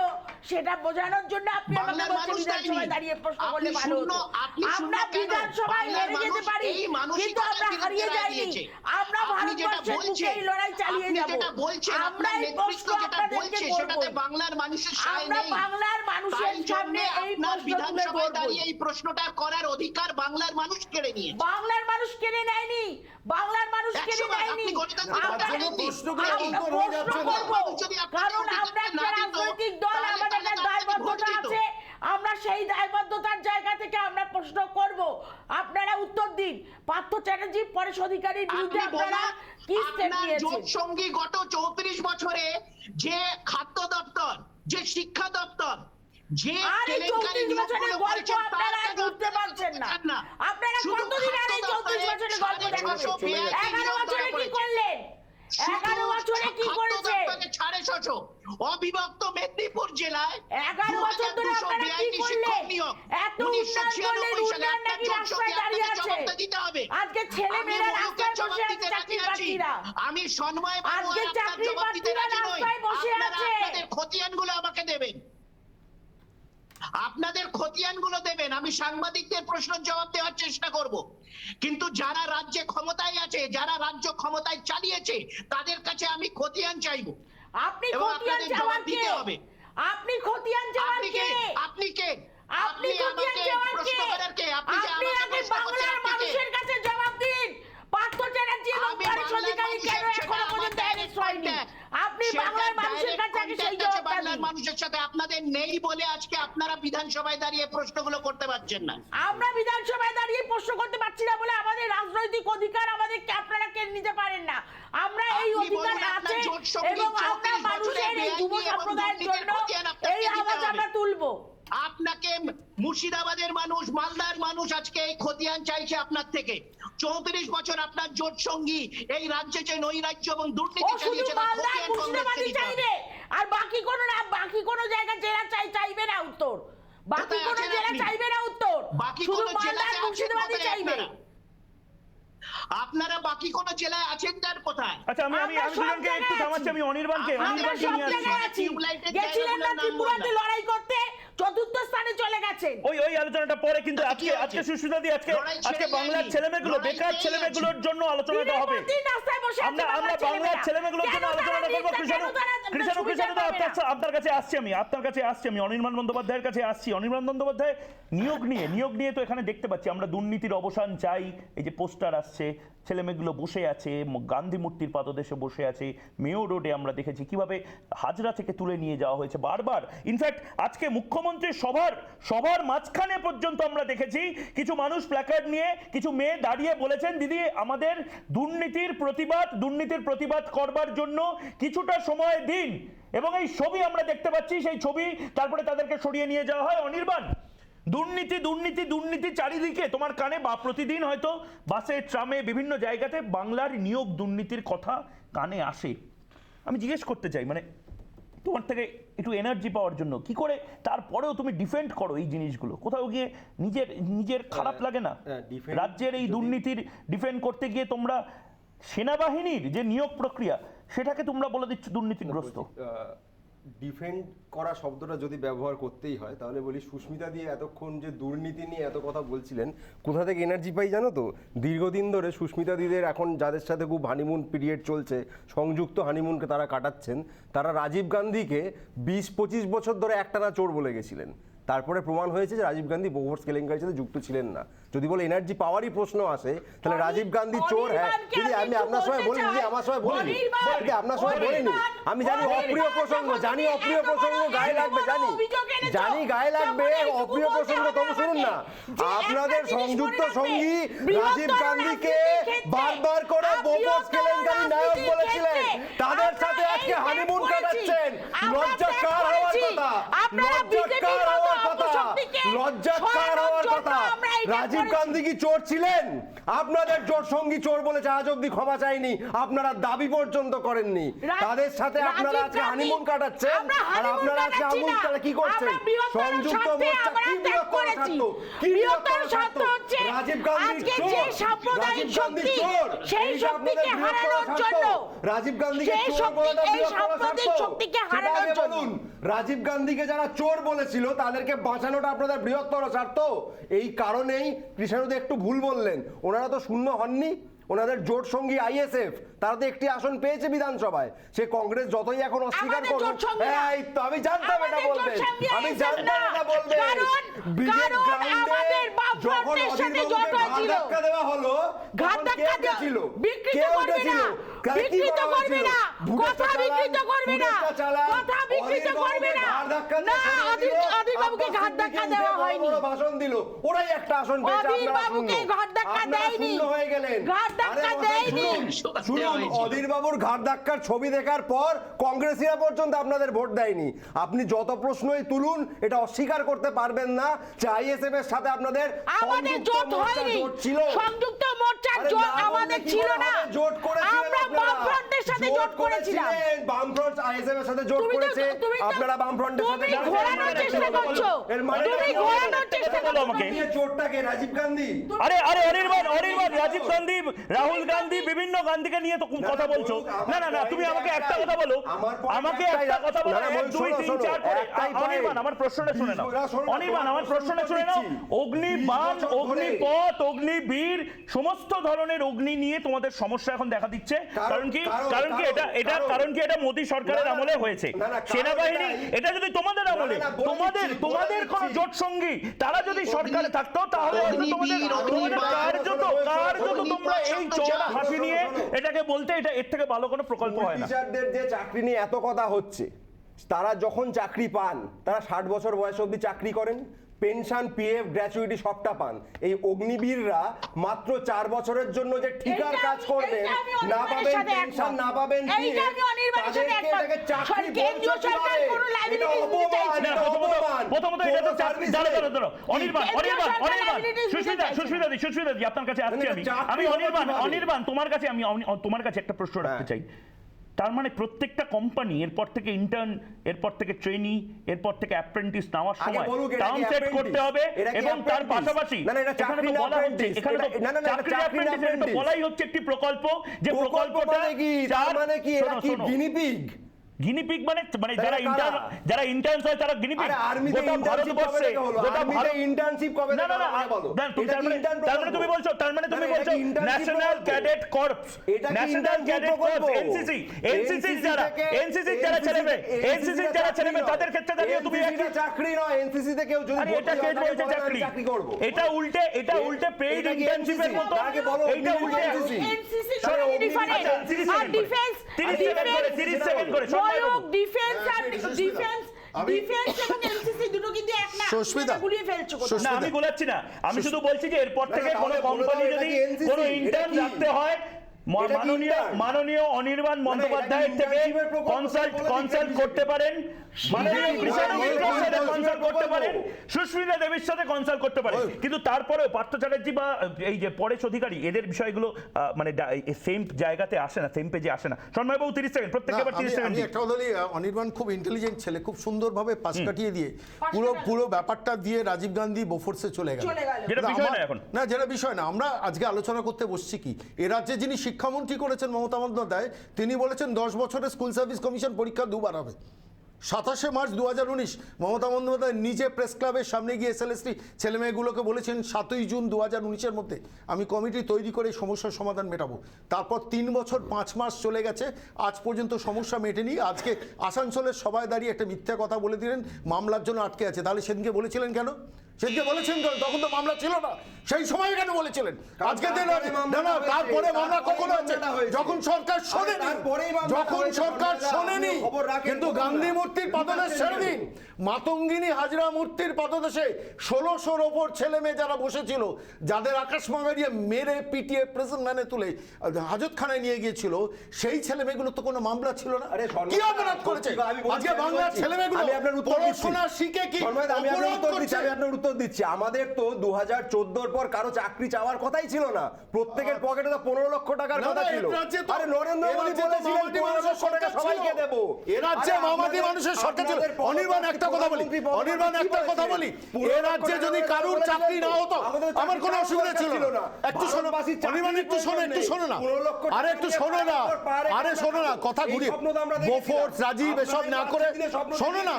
সেটা বোঝানোর জন্য আপনি আমাকে বাংলার বলছেন মানুষ বিধানসভায় দেয়নি। দাঁড়িয়ে প্রশ্ন করলে আপনি ভালো শূন্য, হতো। আপনি শূন্য আমরা কেন? বিধানসভায় বাংলার হেরে যেতে মানুষ পারি, এই কিন্তু মানসিকতার আমরা বিরুদ্ধে হারিয়ে লড়াই যাইনি। দিয়েছে। আমরা আপনি যেটা ভারতবর্ষের বুকে বলছেন, এই লড়াই চালিয়ে আপনি যাব। যেটা বলছেন, আমরা আপনার এই নেতৃত্ব প্রশ্ন যেটা আপনাদেরকে বলছে, সেটাতে করবো। বাংলার মানুষের সায় আমরা নেই। বাংলার মানুষের তাই জন্য সামনে এই আপনার প্রশ্ন তুলে বিধানসভায় ধরবো। দাঁড়িয়ে এই প্রশ্নটা করার অধিকার বাংলার মানুষ কেড়ে নিয়েছে। বাংলার মানুষ কেড়ে নেয়নি, বাংলার মানুষ কেড়ে 100 বার নেয়নি। আপনি গণতান্ত্রিক আমরা তার জন্য প্রশ্নগুলো আমরা উত্তর হয়ে যাচ্ছে প্রশ্ন না। করবো, যদি আপনাকে কারণ অধিকার আমরা একটা না দিত, রাজনৈতিক দল, তাহলে আমাদের একটা তারা দায়বদ্ধতা ভোট দিত। আছে, আমরা সেই দায়বদ্ধতার জায়গা থেকে আমরা প্রশ্ন করব। আপনারা উত্তর দিন। পার্থ চ্যাটার্জি, পরেশ অধিকারীর বিরুদ্ধে আপনি আপনারা বলুন, কি স্টেপ আপনার নিয়েছেন? জোট সঙ্গী গত 34 বছরে যে খাদ্য দপ্তর, যে শিক্ষা দপ্তর, যে আর এই কেলেঙ্কারি 34 বছরের নিয়োগগুলো গল্প করেছেন, আপনারা তার কাছে বুঝতে আপনারা পারছেন না। চান না। আপনারা শুধু কতদিন আর এই খাদ্য 34 দপ্তরে বছরের গল্প 650 দেখাবেন? VIP 11 নিয়োগ বছরে করা কি হয়েছে। করলেন? 11 বছরে কি করেছে? অবিভক্ত মেদিনীপুর জেলায় 11 বছর ধরে আপনারা কি করলেন? এত উন্নয়ন করলেন, উন্নয়ন নাকি রাস্তায় দাঁড়িয়ে আছে? আজকে ছেলে মেয়েরা রাস্তায় বসে আছে, চাকরি প্রার্থীরা। আমি সন্ময় বাবু আজকে আর আপনার চাকরি জবাব দিতে প্রার্থীরা রাজি নই। রাস্তায় বসে আপনারা আছে। আপনাদের খতিয়ানগুলো আমাকে দেবেন। আপনাদের খতিয়ানগুলো দেবেন, আমি সাংবাদিকদের প্রশ্নের জবাব দেওয়ার চেষ্টা করব। কিন্তু যারা রাজ্যে ক্ষমতায় আছে, যারা রাজ্য ক্ষমতায় চালিয়েছে, তাদের কাছে আমি খতিয়ান চাইবো। আপনি এবং খতিয়ান আপনাদের চাওয়ার জবাব কে? দিতে হবে। আপনি খতিয়ান চাওয়ার আপনি কে? কে? আপনি কে? আপনি খতিয়ান আমাকে চাওয়ার প্রশ্ন কে? করার কে? আপনি যে আপনি আমাকে আগে প্রশ্ন করছেন, বাংলার আপনি কে? মানুষের কাছে জবাব দিন। পার্থ চ্যাটার্জি এবং আমি পরেশ বাংলার অধিকারী কেন মানুষের এখনো সাথে পর্যন্ত আমার অ্যারেস্ট হয়নি? direct আপনি সেটা বাংলার মানুষের direct কাছে আগে সেই contact আছে জবাবটা বাংলার দিন। মানুষের সাথে আপনাদের নেই বলে আজকে আপনারা বিধানসভায় দাঁড়িয়ে প্রশ্নগুলো করতে পারছেন না। আমরা বিধানসভায় দাঁড়িয়ে প্রশ্ন করতে পারছি না বলে আমাদের রাজনৈতিক অধিকার আমাদেরকে আপনারা কেড়ে নিতে পারেন না। আমরা এই আপনি অধিকার বলুন, আপনার আছে জোট সঙ্গী এবং আমরা 34 মানুষের এই বছরের যুব বেআইনি এবং সম্প্রদায়ের দুর্নীতির জন্য খতিয়ান আপনাকে এই দিতে আওয়াজ হবে। আমরা তুলবো। আপনাকে মুর্শিদাবাদের মানুষ, মালদার মানুষ আজকে এই খতিয়ান চাইছে আপনার থেকে। 34 বছর আপনার জোট সঙ্গী এই রাজ্যে যে নৈরাজ্য এবং ও দুর্নীতি শুধু চালিয়েছে, তার মালদার খতিয়ান কংগ্রেসকে মুর্শিদাবাদই দিতে হবে। চাইবে আর বাকি কোনো না, বাকি কোনো জায়গা জেলা চাইবে না উত্তর। বাকি কোথায় কোনো আছেন জেলা আপনি? চাইবে না উত্তর, বাকি শুধু কোন জেলাতে মালদার আছেন মুর্শিদাবাদই কোথায় চাইবে। আপনারা বাকি কোন জেলায় আছেন তার কোথায়? আচ্ছা আমি আমরা সব দুজনকে একটু জায়গায় থামাচ্ছি, আমি অনির্বাণকে আমরা নিয়ে সব আসছি। জায়গায় আছি। গেছিলেন না ত্রিপুরাতে লড়াই করতে, চতুর্থ স্থানে চলে গেছেন। ওই আলোচনাটা পরে, কিন্তু কি আজকে হয়েছে? আজকে সুস্মিতা দি আজকে লড়াই ছেড়ে আজকে বাংলার যায়নি। ছেলেমেয়েগুলো, লড়াই বেকার ছেড়ে ছেলেমেয়েগুলোর জন্য আলোচনাটা হবে। দিন রাস্তায় বসে আছে আমরা বাংলার বাংলার ছেলেমেয়েরা। ছেলেমেয়েগুলোর জন্য কেন তারা আলোচনাটা করবো। নিচ্ছে? কেন তারা সুবিধা পাবে না? আপনার কাছে আসছি আমি অনির্বাণ বন্দ্যোপাধ্যায়ের কাছে আসছি। অনির্বাণ বন্দ্যোপাধ্যায়, নিয়োগ নিয়ে তো এখানে দেখতে পাচ্ছি আমরা দুর্নীতির অবসান চাই, এই যে পোস্টার আসছে, ছেলেমেয়েগুলো বসে আছে, গান্ধী মূর্তির পাদদেশে বসে আছে, মেয়ো রোডে আমরা দেখেছি কিভাবে হাজরা থেকে তুলে নিয়ে যাওয়া হয়েছে বারবার। ইনফ্যাক্ট আজকে মুখ্যমন্ত্রীর সভার মাঝখানে পর্যন্ত আমরা দেখেছি কিছু মানুষ প্ল্যাকার্ড নিয়ে, কিছু মেয়ে দাঁড়িয়ে বলেছেন, দিদি আমাদের দুর্নীতির প্রতিবাদ করবার জন্য কিছুটা সময় দিন। এবং এই ছবি আমরা দেখতে পাচ্ছি, সেই ছবি তারপরে তাদেরকে সরিয়ে নিয়ে যাওয়া হয়। অনির্বাণ, দুর্নীতি চারিদিকে তোমার কানে, বা প্রতিদিন হয়তো বাসে, ট্রামে, বিভিন্ন জায়গাতে বাংলার নিয়োগ দুর্নীতির কথা কানে আসে। আমি জিজ্ঞেস করতে চাই, মানে তোমার থেকে একটু এনার্জি পাওয়ার জন্য, কি করে তারপরেও তুমি ডিফেন্ড করো এই জিনিসগুলো? কোথাও গিয়ে নিজের খারাপ লাগে না? রাজ্যের এই দুর্নীতির ডিফেন্ড করতে গিয়ে তোমরা সেনাবাহিনীর যে নিয়োগ প্রক্রিয়া সেটাকে তোমরা বলে দিচ্ছ দুর্নীতিগ্রস্ত। ডিফেন্ড করা শব্দটা যদি ব্যবহার করতেই হয় তাহলে বলি, সুস্মিতা দিয়ে এতক্ষণ যে দুর্নীতি নিয়ে এত কথা বলছিলেন, কোথা থেকে এনার্জি পাই জানো তো? দীর্ঘদিন ধরে সুস্মিতা দিদের এখন যাদের সাথে খুব হানিমুন পিরিয়ড চলছে, সংযুক্ত হানিমুনকে তারা কাটাচ্ছেন, তারা রাজীব গান্ধীকে 20-25 বছর ধরে একটানা চোর বলে গেছিলেন। তারপরে প্রমাণ হয়েছে যে রাজীব গান্ধী বহু কেলেঙ্কারির সাথে যুক্ত ছিলেন না। যদি বলে এনার্জি পাওয়ারই প্রশ্ন আসে, তাহলে রাজীব গান্ধী চোর। হ্যাঁ দিদি, আমি আপনার সময় বলিনি, দিদি আমার সময় বলিনি, দিদি আপনার সময় বলিনি। আমি জানি অপ্রিয় প্রসঙ্গ, গায়ে লাগবে, জানি গায়ে লাগবে অপ্রিয় প্রসঙ্গ, তবু শুনুন না। আপনাদের সংযুক্ত সঙ্গী রাজীব গান্ধীকে বারবার করে বোগস কেলেঙ্কারি নায়ক বলেছিলেন, তাদের সাথে আজকে হানিমুন কাটাচ্ছেন। লজ্জাকার হওয়ার কথা, লজ্জাকার হওয়ার কথা। রাজীব গান্ধী কি চোর ছিলেন? আপনাদের জোট সঙ্গী চোর বলেছে, আজ অব্দি ক্ষমা চাইনি, আপনারা দাবি পর্যন্ত করেননি। তাদের সাথে আপনারা আজকে হানিমুন কাটাচ্ছেন, আর আপনারা আজকে আমুল তারা কি করছেন? সংযুক্ত মোর্চা কি বৃহত্তর স্বার্থ? কি বৃহত্তর স্বার্থ? রাজীব গান্ধী চোর, রাজীব গান্ধী চোর, সেই শক্তিকে হারানোর জন্য, রাজীব গান্ধীকে চোর বলাটা বৃহত্তর স্বার্থ। সেটা আগে বলুন। রাজীব গান্ধীকে যারা চোর বলেছিল তাদেরকে বাঁচানোটা আপনাদের বৃহত্তর স্বার্থ। এই কারণেই কৃষ্ণদে একটু ভুল বললেন। ওনারা তো শূন্য হননি, ওনাদের জোট সঙ্গী আইএসএফ তারা তো একটি আসন পেয়েছে বিধানসভায়। সে কংগ্রেস যতই এখন অস্বীকার করুন, এই তো আমি জানতাম এটা বলবেন, আমি জানতাম এটা বলবেন। ব্রিগেড গ্রাউন্ডে যখন অধীরবাবুকে ঘাড় ধাক্কা দেওয়া হলো, তখন কে উঠেছিল? কে উঠেছিল? বিকৃত করবে না, কথা বিকৃত করবে না, কথা বিকৃত করবে না। না, অধীরবাবুকে ঘাড় ধাক্কা দেওয়া হয়নি, ভাষণ দিল, ওরাই একটা আসন পেয়েছে, আপনারা শূন্য। ঘাড় ধাক্কা দেয়নি, শূন্য হয়ে গেলেন। শুনুন, অধীর বাবুর ঘাড় ধাক্কার ছবি দেখার পর কংগ্রেসীরা পর্যন্ত আপনাদের ভোট দেয়নি। আপনি যত প্রশ্নই তুলুন, এটা অস্বীকার করতে পারবেন না যে আইএসএফ এর সাথে আপনাদের আমাদের জোট হয়নি, ছিল। সংযুক্ত মোর্চার জোট আমাদের ছিল না। জোট করেছিলেন বামফ্রন্টের সাথে জোট করেছিলাম। বামফ্রন্ট আইএসএফ এর সাথে জোট তুমি তো- করেছে, তুমি তো- আপনারা বামফ্রন্টের সাথে তুমি ঘোরানোর চেষ্টা করছো। এর মানে তুমি কি? ঘোরানোর চেষ্টা বলো করছো। আমাকে। এই জোটটাকে রাজীব গান্ধী আরে অনির্বাণ রাজীব গান্ধী, রাহুল গান্ধী, বিভিন্ন গান্ধীকে নিয়ে তো কথা বলছো। না না না, তুমি আমাকে একটা কথা বলো, আমাকে একটা কথা বলো, 1 2 3 4 করে। অনির্বাণ, আমার প্রশ্নটা শুনে নাও। অনির্বাণ, আমার প্রশ্নটা শুনে নাও। অগ্নিবাণ, অগ্নিপথ, অগ্নিবীর, সমস্ত ধরনের অগ্নি নিয়ে তোমাদের সমস্যা এখন দেখা দিচ্ছে। কারণ কি এটা মোদী সরকারের আমলে হয়েছে। সেনাবাহিনী, এটা যদি তোমাদের আমলে, তোমাদের কোন জোট সঙ্গী তারা যদি সরকারে থাকতো, তাহলে হয়তো তোমাদের কার্যত তোমরা এই চওড়া হাসি নিয়ে এটাকে বলতে, এটা এর থেকে ভালো কোনো প্রকল্প হয় না। টিচারদের যে চাকরি নিয়ে এত কথা হচ্ছে, তারা যখন চাকরি পান তারা 60 বছর বয়স অবধি চাকরি করেন, পেনশন, পিএফ, গ্র্যাচুইটি সবটা পান। এই অগ্নিবীররা মাত্র 4 বছরের জন্য যে ঠিকার কাজ করবেন, না পাবেন পেনশন, না পাবেন পিএফ, তাদেরকে এটাকে চাকরি বলছো কিভাবে? এটা অপমান, না, এটা অপমান। প্রথমত এটা তো চাকরি। দাঁড়াও। অনির্বাণ, সুস্মিতা দি, আপনার কাছে আসছি আমি অনির্বাণ, তোমার কাছে একটা প্রশ্ন রাখতে চাই। তার মানে প্রত্যেকটা কোম্পানি এরপর থেকে ইন্টার্ন, এরপর থেকে ট্রেনি, এরপর থেকে অ্যাপ্রেন্টিস নেওয়ার সময় টার্ম সেট করতে হবে, এবং তার পাশাপাশি এখানে তো বলা হচ্ছে, এখানে তো চাকরির অ্যাপ্রেন্টিস, এটা তো বলাই হচ্ছে একটি প্রকল্প, যে প্রকল্পটা মানে কি এরা কি গিনিপিগ? গিনিপিগ মানে যারা ইন্টার্নস হয় তারা গিনিপিগ। গোটা ভারতবর্ষে ইন্টার্নশিপ কবে না না না, তার মানে তুমি বলছো national cadet corps, national cadet corps, NCC যারা ছেড়েবে তাদের ক্ষেত্রে দাঁড়িয়ে তুমি চাকরি নয়, এনসিসি তে কেউ যদি এটা কে বলছে চাকরি করব? এটা উল্টে পেইড ইন্টার্নশিপের মতো, এইটা উল্টে এনসিসি করে ডিফারেন্ট আর ডিফেন্স 30 সেকেন্ড করে ডিফেন্স এবং এনসিসি দুটো কিন্তু এক না। সুস্মিতা, গুলিয়ে ফেলছো কোথাও। না, আমি বলাচ্ছি না, আমি শুধু বলছি যে এরপর থেকে কোনো কোম্পানি যদি কোনো ইন্টার্ন রাখতে হয়, মাননীয় অনির্বাণ বন্দ্যোপাধ্যায়ের থেকে কনসাল্ট করতে পারেন, মাননীয় কৃষাণু মিত্রের সাথে কনসাল্ট করতে পারেন, সুস্মিতা দেবীর সাথে কনসাল্ট করতে পারেন, কিন্তু তারপরেও পার্থ চ্যাটার্জি বা এই যে পরেশ অধিকারী, এদের বিষয়গুলো মানে সেম জায়গাতে আসে না, সেম পেজে আসে না। সন্ময়বাবু 30 সেকেন্ড, প্রত্যেকে আবার 30 সেকেন্ড। আমি একটা কথা বলি, অনির্বাণ খুব ইন্টেলিজেন্ট ছেলে, খুব সুন্দরভাবে পাশ কাটিয়ে দিয়ে পুরো ব্যাপারটা দিয়ে রাজীব গান্ধী বোফোর্সে চলে গেল। যেটা বিষয় না এখন। না, যেটা বিষয় না, আমরা আজকে আলোচনা করতে বসছি কি, এ রাজ্যে যিনি শিক্ষামন্ত্রী করেছেন মমতা বন্দ্যোপাধ্যায়, তিনি বলেছেন 10 বছরের স্কুল সার্ভিস কমিশন পরীক্ষা 2বার হবে। 27শে মার্চ 2019 মমতা বন্দ্যোপাধ্যায় নিজে প্রেস ক্লাবের সামনে গিয়ে এসএলএসটি ছেলেমেয়েগুলোকে বলেছেন 7ই জুন 2019-এর মধ্যে আমি কমিটি তৈরি করে সমস্যার সমাধান মেটাবো। তারপর 3 বছর 5 মাস চলে গেছে, আজ পর্যন্ত সমস্যা মেটেনি। আজকে আসানসোলের সবাই দাঁড়িয়ে একটা মিথ্যা কথা বলে দিলেন, মামলার জন্য আটকে আছে। তাহলে সেদিনকে বলেছিলেন কেন? সেদিনকে বলেছেন কেন? তখন তো মামলা ছিল না, সেই সময় কেন বলেছিলেন? আজকে তারপরে মামলা কখন হয়েছে? যখন সরকার শোনেনি, কিন্তু গান্ধী মূর্তির পাদদেশ ছেড়ে দিন, মাতঙ্গিনী হাজরা মূর্তির পাদদেশে 1600-র ওপর ছেলে মেয়ে যারা বসেছিল, যাদের আকাশমাগারিয়ে মেরে পিটিয়ে প্রেজেন্ট ম্যানে তুলে হাজতখানায় নিয়ে গিয়েছিল, সেই ছেলে মেয়েগুলো তো কোনো মামলা ছিল না। কি অপরাধ করেছে আজকে বাংলার ছেলে মেয়েগুলো? পড়াশোনা শিখে কি উত্তর দিচ্ছি, আমাদের তো 2014-র পর কারো চাকরি চাওয়ার কথাই ছিল না, প্রত্যেকের পকেটে তো 15 লক্ষ টাকার কথা ছিল। আরে নরেন্দ্র মোদী বলেছিলেন 15 লক্ষ টাকা সবাইকে দেব। এ রাজ্যে মামাটি মানুষের সরকার ছিল। অনির্বাণ, একটা কথা বলি, এ রাজ্যে যদি কারুর চাকরি না হতো আমার কোনো অসুবিধা ছিল না। একটু শোনো অনির্বাণ, একটু শোনো না, আরে একটু শোনো না, কথা ঘুরিয়ে বোফোর্স, রাজীব এসব না করে শোনো না,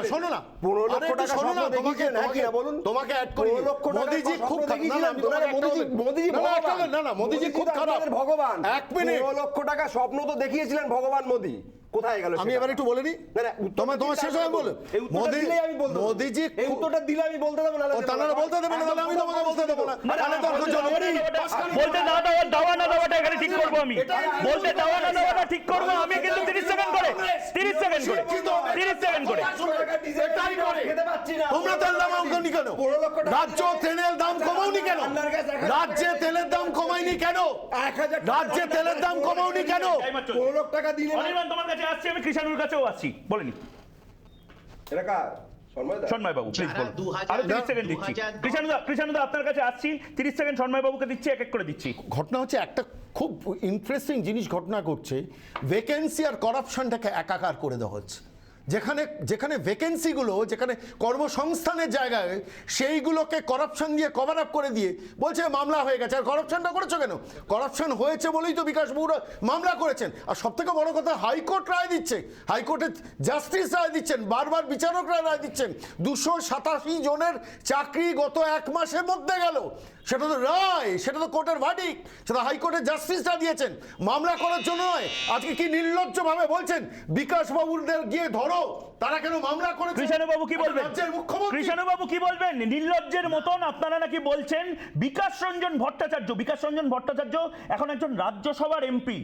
15 লক্ষ টাকা শোনো না, তোমাকে অ্যাড করি। মোদিজি খুব মোদিজি খুব খারাপ ভগবান। 1 মিনিট, 15 লক্ষ টাকা স্বপ্ন তো দেখিয়েছিলেন ভগবান মোদি, কোথায় গেল? আমি এবার একটু বলে নি, তোমার শেষ হয়ে বলো। মোদিজি উত্তরটা দিলে আমি বলতে দেবো না, তারা বলতে দেবে না, আমি তোমাকে বলতে দেবো না। বলতে দেওয়া না দেওয়াটা এখানে ঠিক করবো আমি, বলতে দেওয়া না দেওয়াটা ঠিক করবো আমি, কিন্তু 30 সেকেন্ড করে তোমরা তেল দাম কমাওনি কেন? রাজ্য তেলের দাম কমাওনি কেন? রাজ্যে তেলের দাম কমায়নি কেন? রাজ্যে তেলের দাম কমাওনি কেন? 15 লক্ষ টাকা দিলে অনির্বাণ, তোমার কাছে আসছি, আমি কৃষাণুর কাছেও আসছি, বলে নি। এটা কার? সন্ময় বাবু প্লিজ যারা বলুন 2000 আরো 30 সেকেন্ড দিচ্ছি 2010 কৃষাণুদা আপনার কাছে আসছি 30 সেকেন্ড সন্ময় বাবুকে দিচ্ছি এক এক করে দিচ্ছি ঘটনা হচ্ছে একটা খুব ইন্টারেস্টিং জিনিস ঘটনা করছে, ভ্যাকেন্সি আর করাপশনটাকে একাকার করে দেওয়া হচ্ছে। যেখানে যেখানে ভ্যাকেন্সিগুলো, যেখানে কর্মসংস্থানের জায়গায়, সেইগুলোকে করাপশন দিয়ে কভার আপ করে দিয়ে বলছে মামলা হয়ে গেছে। আর করাপশনটা করেছো কেন? করাপশন হয়েছে বলেই তো বিকাশ বাবুরা মামলা করেছেন। আর সব থেকে বড় কথা, হাইকোর্ট রায় দিচ্ছে, হাইকোর্টের জাস্টিস রায় দিচ্ছেন, বারবার বিচারকরা রায় দিচ্ছেন। 287 জনের চাকরি গত 1 মাসের মধ্যে গেল। সেটা তো রায়, সেটা তো কোর্টের ভার্ডিক্ট, সেটা হাইকোর্টের জাস্টিসরা দিয়েছেন, মামলা করার জন্য নয়। আজকে কি নির্লজ্জভাবে বলছেন বিকাশ বাবুদের গিয়ে ধরো, তারা কেন মামলা করেছে? কৃষাণুবাবু কি বলবেন? রাজ্যের মুখ্যমন্ত্রী কৃষাণুবাবু কি বলবেন? নির্লজ্জের মতন আপনারা নাকি বলছেন বিকাশ রঞ্জন ভট্টাচার্য এখন একজন রাজ্যসভার এমপি,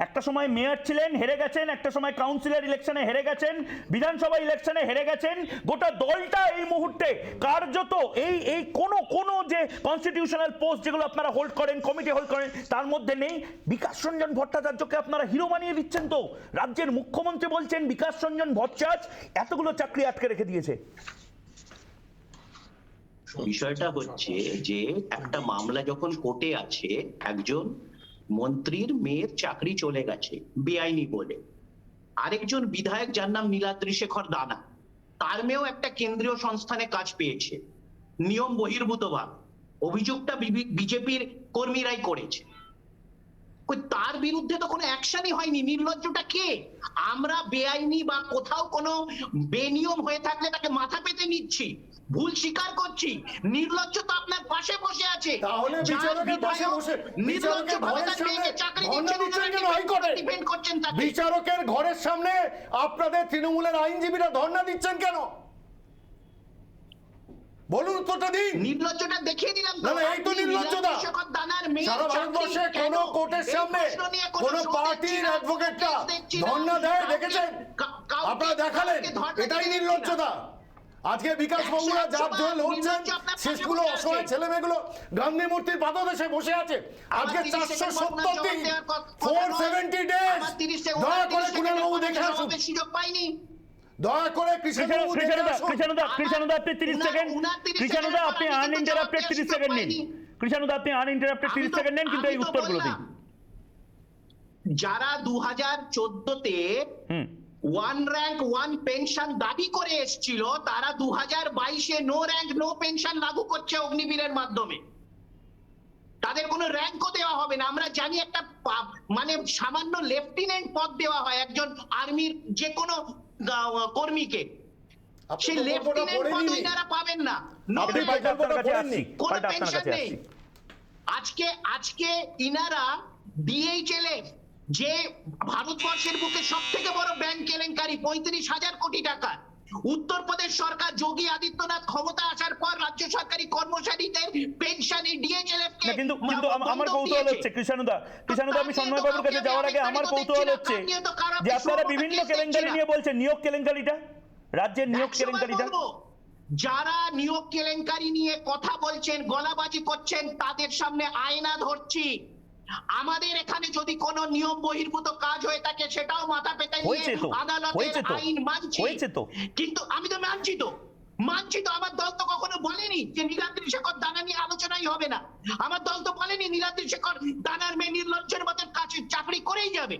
একটা সময় মেয়র ছিলেন, হেরে গেছেন, একটা সময় কাউন্সিলর ইলেকশনে হেরে গেছেন, বিধানসভা ইলেকশনে হেরে গেছেন। গোটা দলটা এই মুহূর্তে কার্যত এই কোনো যে কনস্টিটিউশনাল পোস্ট যেগুলো আপনারা হোল্ড করেন, কমিটি হোল্ড করেন, তার মধ্যে নেই। বিকাশ রঞ্জন ভট্টাচার্যকে আপনারা হিরো বানিয়ে দিচ্ছেন। তো রাজ্যের মুখ্যমন্ত্রী বলছেন বিকাশ রঞ্জন ভট্টাচার্য এতগুলো চাকরি আটকে রেখে দিয়েছে। বিষয়টা হচ্ছে যে একটা মামলা যখন কোর্টে আছে, একজন মন্ত্রীর মেয়ের চাকরি চলে গেছে বেআইনি বলে, আরেকজন বিধায়ক যার নাম নীলাদ্রি শেখর দানা, তার মেয়েও একটা কেন্দ্রীয় সংস্থানে কাজ পেয়েছে নিয়ম বহির্ভূতভাবে। অভিযোগটা বিজেপির কর্মীরাই করেছে। তার বিরুদ্ধে তো কোনো অ্যাকশনই হয়নি। নির্লজ্জটা কে? আমরা বেআইনি বা কোথাও কোনো বেনিয়ম হয়ে থাকলে তাকে মাথা পেতে নিচ্ছি, ভুল স্বীকার করছি। নির্লজ্জ তো আপনার পাশে বসে আছে। তাহলে বিচারকের পাশে বসে বিচারকের ঘরের সামনে ধর্ণা দিচ্ছেন কেন হাইকোর্টে? ডিপেন্ড করছেন তাকে। বিচারকের ঘরের সামনে আপনাদের তৃণমূলের আইনজীবীরা ধর্ণা দিচ্ছেন কেন? বলুন উত্তরটা দিন। নির্লজ্জটা দেখিয়ে দিলাম না না, এই তো নির্লজ্জতা। সারা ভারতবর্ষে কোন কোর্টের সামনে কোন পার্টির অ্যাডভোকেটরা ধর্ণা দেয় দেখেছেন? আপনারা দেখালেন, এটাই নির্লজ্জতা। আজকে বিকাশ বাবুরা যার জন্য লড়ছেন, শেষগুলো অসহায় ছেলে মেয়েগুলো গান্ধী মূর্তির পাদদেশে বসে আছে। আজকে 470 দিন, 470 ডেজ। দয়া করে কুণাল বাবু দেখে আসুন, সুযোগ পাইনি। দয়া করে কৃষাণুবাবু দেখে আসুন। কৃষাণুদা আপনি 30 সেকেন্ড, কৃষাণুদা আপনি আনইন্টারাপ্টেড 30 সেকেন্ড নিন। কৃষাণুদা আপনি আনইন্টারাপ্টেড 30 সেকেন্ড নেন, কিন্তু এই উত্তরগুলো দিন। যারা 2014-তে 1 র্যাঙ্ক 1 পেনশন দাবি করে এসেছিল, তারা 2022-এ নো র্যাঙ্ক নো পেনশন লাগু করছে অগ্নিবীরের মাধ্যমে। তাদের কোনো র্যাঙ্কও দেওয়া হবে না। আমরা জানি একটা মানে সামান্য লেফটেন্যান্ট পদ দেওয়া হয় একজন আর্মির যে কোনো কর্মীকে, সেই লেফটেন্যান্ট পদ এনারা পাবেন না। কোনো পেনশন নেই। আজকে ইনারা ডিএইচএল এ যে ভারতবর্ষের বুকে সব থেকে বড় ব্যাংক কেলেঙ্কারি 35,000 কোটি টাকা, উত্তরপ্রদেশ সরকার যোগী আদিত্যনাথ ক্ষমতা আসার পর রাজ্য সরকারি কর্মচারীদের পেনশনে ডিএইচএলএফ কে কিন্তু আমার কৌতূহল হচ্ছে কৃষাণুদা আমি সন্ময় বাবুর কাছে যাওয়ার আগে আমার কৌতূহল হচ্ছে যে আপনারা বিভিন্ন কেলেঙ্কারি নিয়ে বলছেন, নিয়োগ কেলেঙ্কারিটা, রাজ্যের নিয়োগ কেলেঙ্কারিটা, যারা নিয়োগ কেলেঙ্কারি নিয়ে কথা বলছেন, গলাবাজি করছেন, তাদের সামনে আয়না ধরছি। আমাদের এখানে যদি কোনো নিয়ম বহির্ভূত কাজ হয়ে থাকে, সেটাও মাথা পেতে নিয়ে আদালতের আইন মানছি। কিন্তু আমি তো মানছি তো আমার দল তো কখনো বলেনি যে নীলাদ্রি শেখর দানা নিয়ে আলোচনাই হবে না। আমার দল তো বলেনি নীলাদ্রি শেখর দানার মেয়ে নির্লজ্জের মতো কাজ চাকরি করেই যাবে।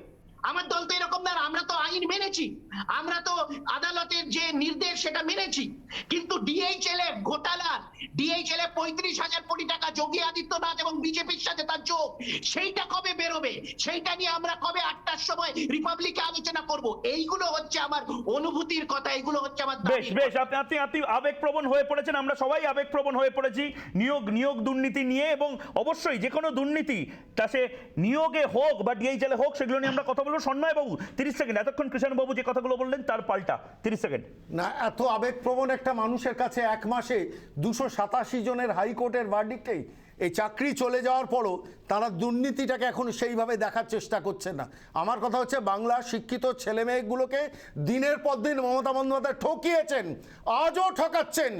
আমার দল তো এরকম না। আমরা তো আইন মেনেছি, আমরা তো আদালতের যে নির্দেশ সেটা মেনেছি। কিন্তু ডিএইচএলএফ ঘোটালা, ডিএইচএলএফ 35,000 কোটি টাকা যোগী আদিত্যনাথ এবং বিজেপির সাথে তার যোগ, সেইটা কবে বেরোবে? সেইটা নিয়ে আমরা কবে 8টার সময় রিপাবলিকে আলোচনা করব? এইগুলো হচ্ছে আমার অনুভূতির কথা, এইগুলো হচ্ছে আমার বেশ আপনি আবেগপ্রবণ হয়ে পড়েছেন। আমরা সবাই আবেগপ্রবণ হয়ে পড়েছি নিয়োগ দুর্নীতি নিয়ে, এবং অবশ্যই যে কোনো দুর্নীতি তা সে নিয়োগে হোক বা ডিএইচএল হোক, সেগুলো নিয়ে আমরা কথা বলবো। সন্ময় বাবু 30 সেকেন্ড, এতক্ষণ কৃষাণবাবু যে কথাগুলো বললেন তার পাল্টা 30 সেকেন্ড। না, এত আবেগপ্রবণ একটা মানুষের কাছে 1 মাসে 287 জনের হাইকোর্টের ভার্ডিক্টেই এই চাকরি চলে যাওয়ার পরও তারা দুর্নীতিটাকে এখন সেইভাবে দেখার চেষ্টা করছে না। আমার আমার কথা হচ্ছে বাংলার শিক্ষিত ছেলে মেয়েগুলোকে দিনের পর দিন মমতা বন্দ্যোপাধ্যায় ঠকিয়েছেন, আজও ঠকাচ্ছেন।